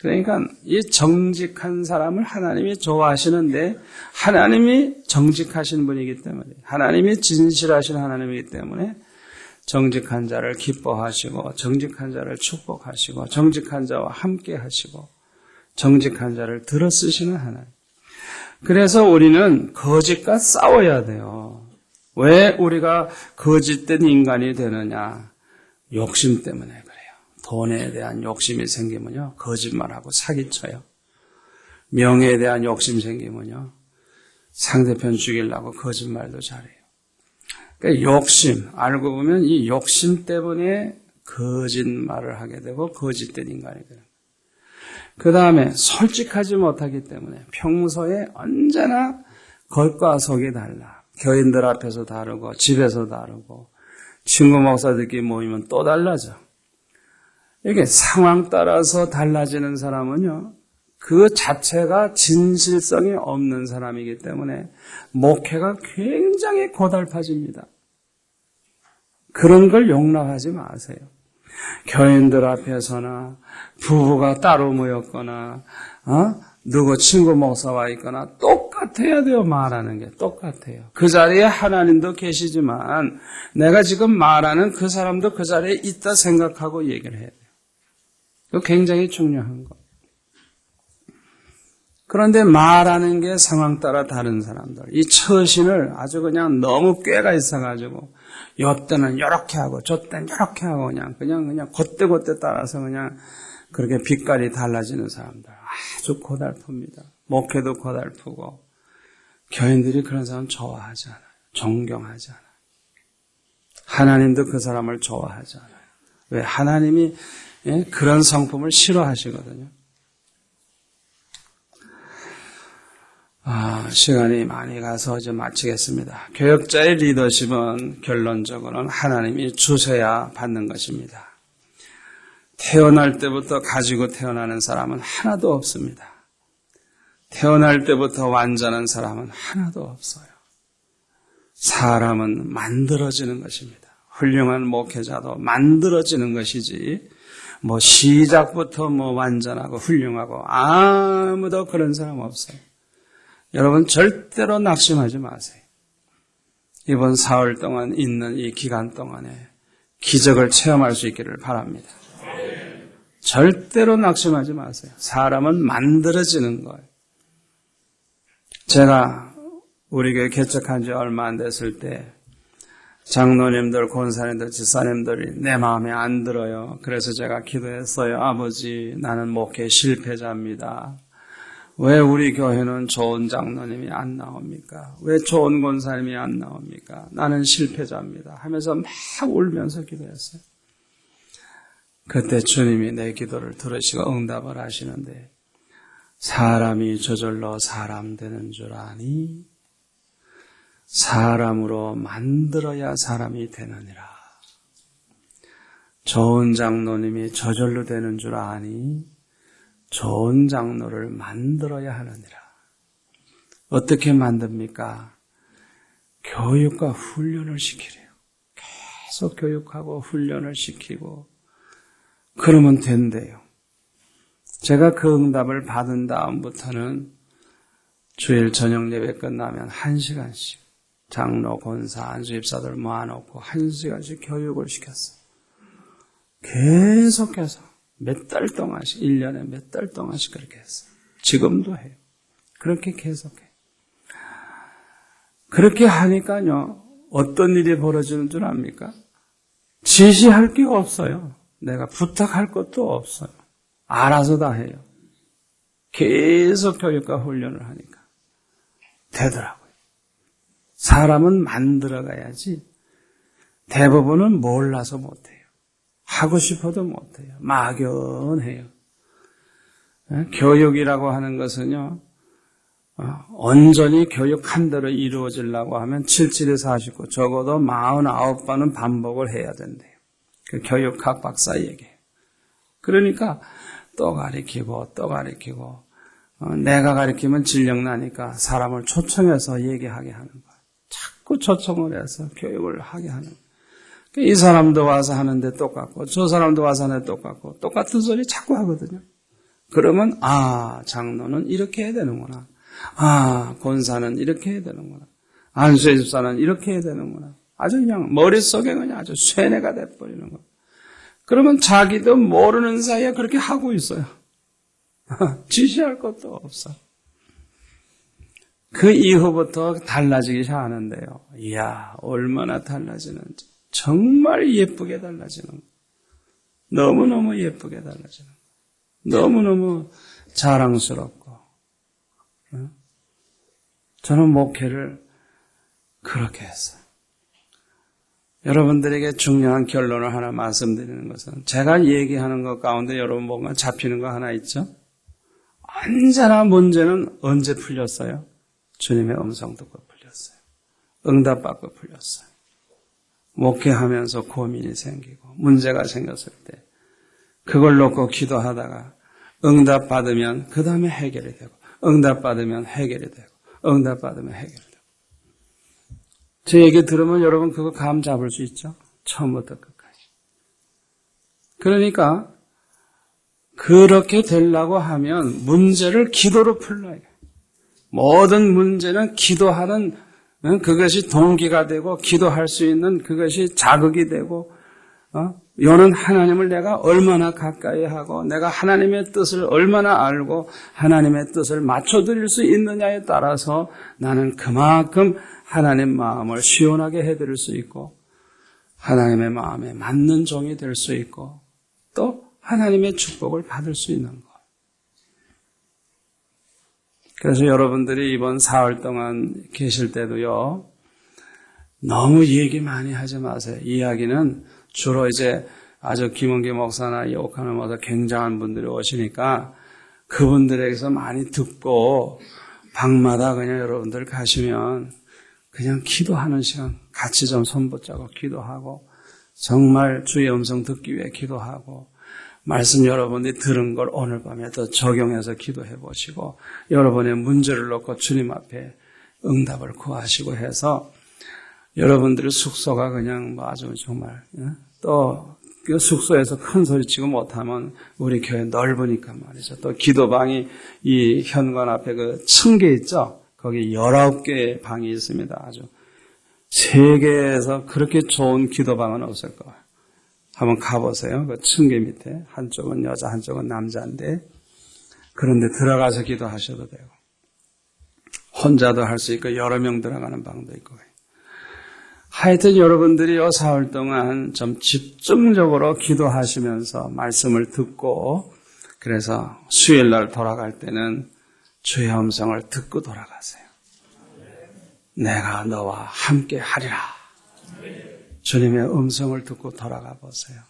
그러니까 이 정직한 사람을 하나님이 좋아하시는데 하나님이 정직하신 분이기 때문에 하나님이 진실하신 하나님이기 때문에 정직한 자를 기뻐하시고 정직한 자를 축복하시고 정직한 자와 함께 하시고 정직한 자를 들어쓰시는 하나님. 그래서 우리는 거짓과 싸워야 돼요. 왜 우리가 거짓된 인간이 되느냐? 욕심 때문에 그래요. 돈에 대한 욕심이 생기면요, 거짓말하고 사기쳐요. 명예에 대한 욕심 생기면요, 상대편 죽이려고 거짓말도 잘해요. 그러니까 욕심, 알고 보면 이 욕심 때문에 거짓말을 하게 되고 거짓된 인간이 돼요. 그 다음에 솔직하지 못하기 때문에 평소에 언제나 겉과 속이 달라. 교인들 앞에서 다르고 집에서 다르고 친구 목사들끼리 모이면 또 달라져. 이게 상황 따라서 달라지는 사람은요, 그 자체가 진실성이 없는 사람이기 때문에 목회가 굉장히 고달파집니다. 그런 걸 용납하지 마세요. 교인들 앞에서나 부부가 따로 모였거나 누구 친구 목사와 있거나 똑같아야 돼요. 말하는 게 똑같아요. 그 자리에 하나님도 계시지만 내가 지금 말하는 그 사람도 그 자리에 있다 생각하고 얘기를 해야 돼요. 그거 굉장히 중요한 거. 그런데 말하는 게 상황 따라 다른 사람들, 이 처신을 아주 그냥 너무 꾀가 있어가지고 요때는 이렇게 하고 저때는 이렇게 하고 그냥 그때 따라서 그냥 그렇게 빛깔이 달라지는 사람들 아주 고달픕니다. 목회도 고달프고 교인들이 그런 사람 좋아하지 않아요. 존경하지 않아요. 하나님도 그 사람을 좋아하지 않아요. 왜? 하나님이 그런 성품을 싫어하시거든요. 시간이 많이 가서 이제 마치겠습니다. 교역자의 리더십은 결론적으로는 하나님이 주셔야 받는 것입니다. 태어날 때부터 가지고 태어나는 사람은 하나도 없습니다. 태어날 때부터 완전한 사람은 하나도 없어요. 사람은 만들어지는 것입니다. 훌륭한 목회자도 만들어지는 것이지 시작부터 완전하고 훌륭하고 아무도 그런 사람 없어요. 여러분 절대로 낙심하지 마세요. 이번 4월 동안 있는 이 기간 동안에 기적을 체험할 수 있기를 바랍니다. 절대로 낙심하지 마세요. 사람은 만들어지는 거예요. 제가 우리 교회 개척한 지 얼마 안 됐을 때 장로님들, 권사님들, 집사님들이 내 마음에 안 들어요. 그래서 제가 기도했어요. 아버지, 나는 목회 실패자입니다. 왜 우리 교회는 좋은 장로님이 안 나옵니까? 왜 좋은 권사님이 안 나옵니까? 나는 실패자입니다. 하면서 막 울면서 기도했어요. 그때 주님이 내 기도를 들으시고 응답을 하시는데 사람이 저절로 사람 되는 줄 아니? 사람으로 만들어야 사람이 되느니라. 좋은 장로님이 저절로 되는 줄 아니? 좋은 장로를 만들어야 하느니라. 어떻게 만듭니까? 교육과 훈련을 시키래요. 계속 교육하고 훈련을 시키고 그러면 된대요. 제가 그 응답을 받은 다음부터는 주일 저녁 예배 끝나면 1시간씩 장로, 권사, 안수집사들 모아놓고 1시간씩 교육을 시켰어요. 계속해서 몇 달 동안씩, 1년에 몇 달 동안씩 그렇게 했어요. 지금도 해요. 그렇게 계속해요. 그렇게 하니까요, 어떤 일이 벌어지는 줄 압니까? 지시할 게 없어요. 내가 부탁할 것도 없어요. 알아서 다 해요. 계속 교육과 훈련을 하니까 되더라고요. 사람은 만들어가야지 대부분은 몰라서 못해요. 하고 싶어도 못해요. 막연해요. 교육이라고 하는 것은요, 온전히 교육한 대로 이루어지려고 하면 7일에 49, 적어도 49번은 반복을 해야 된대요. 그 교육학 박사 얘기해요. 그러니까 또 가르치고 또 가르치고 내가 가르치면 질력나니까 사람을 초청해서 얘기하게 하는 거예요. 자꾸 초청을 해서 교육을 하게 하는 거예요. 이 사람도 와서 하는데 똑같고 저 사람도 와서 하는데 똑같고 똑같은 소리 자꾸 하거든요. 그러면 장로는 이렇게 해야 되는구나. 권사는 이렇게 해야 되는구나. 안수의 집사는 이렇게 해야 되는구나. 아주 그냥 머릿속에 그냥 아주 쇠뇌가 돼버리는 거예요. 그러면 자기도 모르는 사이에 그렇게 하고 있어요. 지시할 것도 없어. 그 이후부터 달라지기 시작하는데요. 이야, 얼마나 달라지는지. 정말 예쁘게 달라지는 거예요. 너무너무 예쁘게 달라지는 거예요. 너무너무 자랑스럽고. 저는 목회를 그렇게 했어요. 여러분들에게 중요한 결론을 하나 말씀드리는 것은 제가 얘기하는 것 가운데 여러분 뭔가 잡히는 거 하나 있죠? 언제나 문제는 언제 풀렸어요? 주님의 음성 듣고 풀렸어요. 응답받고 풀렸어요. 목회하면서 고민이 생기고 문제가 생겼을 때 그걸 놓고 기도하다가 응답받으면 그 다음에 해결이 되고 응답받으면 해결이 되고 응답받으면 해결이 되고 제 얘기 들으면 여러분 그거 감 잡을 수 있죠? 처음부터 끝까지. 그러니까 그렇게 되려고 하면 문제를 기도로 풀어야 해요. 모든 문제는 기도하는 그것이 동기가 되고 기도할 수 있는 그것이 자극이 되고 요는 하나님을 내가 얼마나 가까이 하고 내가 하나님의 뜻을 얼마나 알고 하나님의 뜻을 맞춰드릴 수 있느냐에 따라서 나는 그만큼 하나님 마음을 시원하게 해드릴 수 있고 하나님의 마음에 맞는 종이 될 수 있고 또 하나님의 축복을 받을 수 있는 것. 그래서 여러분들이 이번 사흘 동안 계실 때도요, 너무 얘기 많이 하지 마세요. 이야기는 주로 이제 아주 김은기 목사나 욕하는 목사 굉장한 분들이 오시니까 그분들에게서 많이 듣고 방마다 그냥 여러분들 가시면 그냥 기도하는 시간 같이 좀 손붙잡고 기도하고 정말 주의 음성 듣기 위해 기도하고 말씀 여러분이 들은 걸 오늘 밤에 더 적용해서 기도해 보시고 여러분의 문제를 놓고 주님 앞에 응답을 구하시고 해서 여러분들의 숙소가 그냥 아주 정말 또 그 숙소에서 큰 소리 치고 못하면 우리 교회 넓으니까 말이죠. 또 기도방이 이 현관 앞에 그 층계 있죠. 거기 19개의 방이 있습니다. 아주 세계에서 그렇게 좋은 기도방은 없을 거예요. 한번 가보세요. 그 층계 밑에 한쪽은 여자 한쪽은 남자인데 그런데 들어가서 기도하셔도 되고 혼자도 할 수 있고 여러 명 들어가는 방도 있고 하여튼 여러분들이 요 사흘 동안 좀 집중적으로 기도하시면서 말씀을 듣고 그래서 수요일날 돌아갈 때는 주의 음성을 듣고 돌아가세요. 내가 너와 함께 하리라. 주님의 음성을 듣고 돌아가 보세요.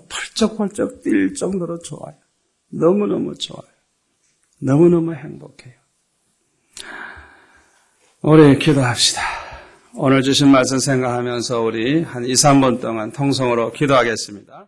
펄쩍펄쩍 뛸 정도로 좋아요. 너무너무 좋아요. 너무너무 행복해요. 우리 기도합시다. 오늘 주신 말씀 생각하면서 우리 한 2, 3분 동안 통성으로 기도하겠습니다.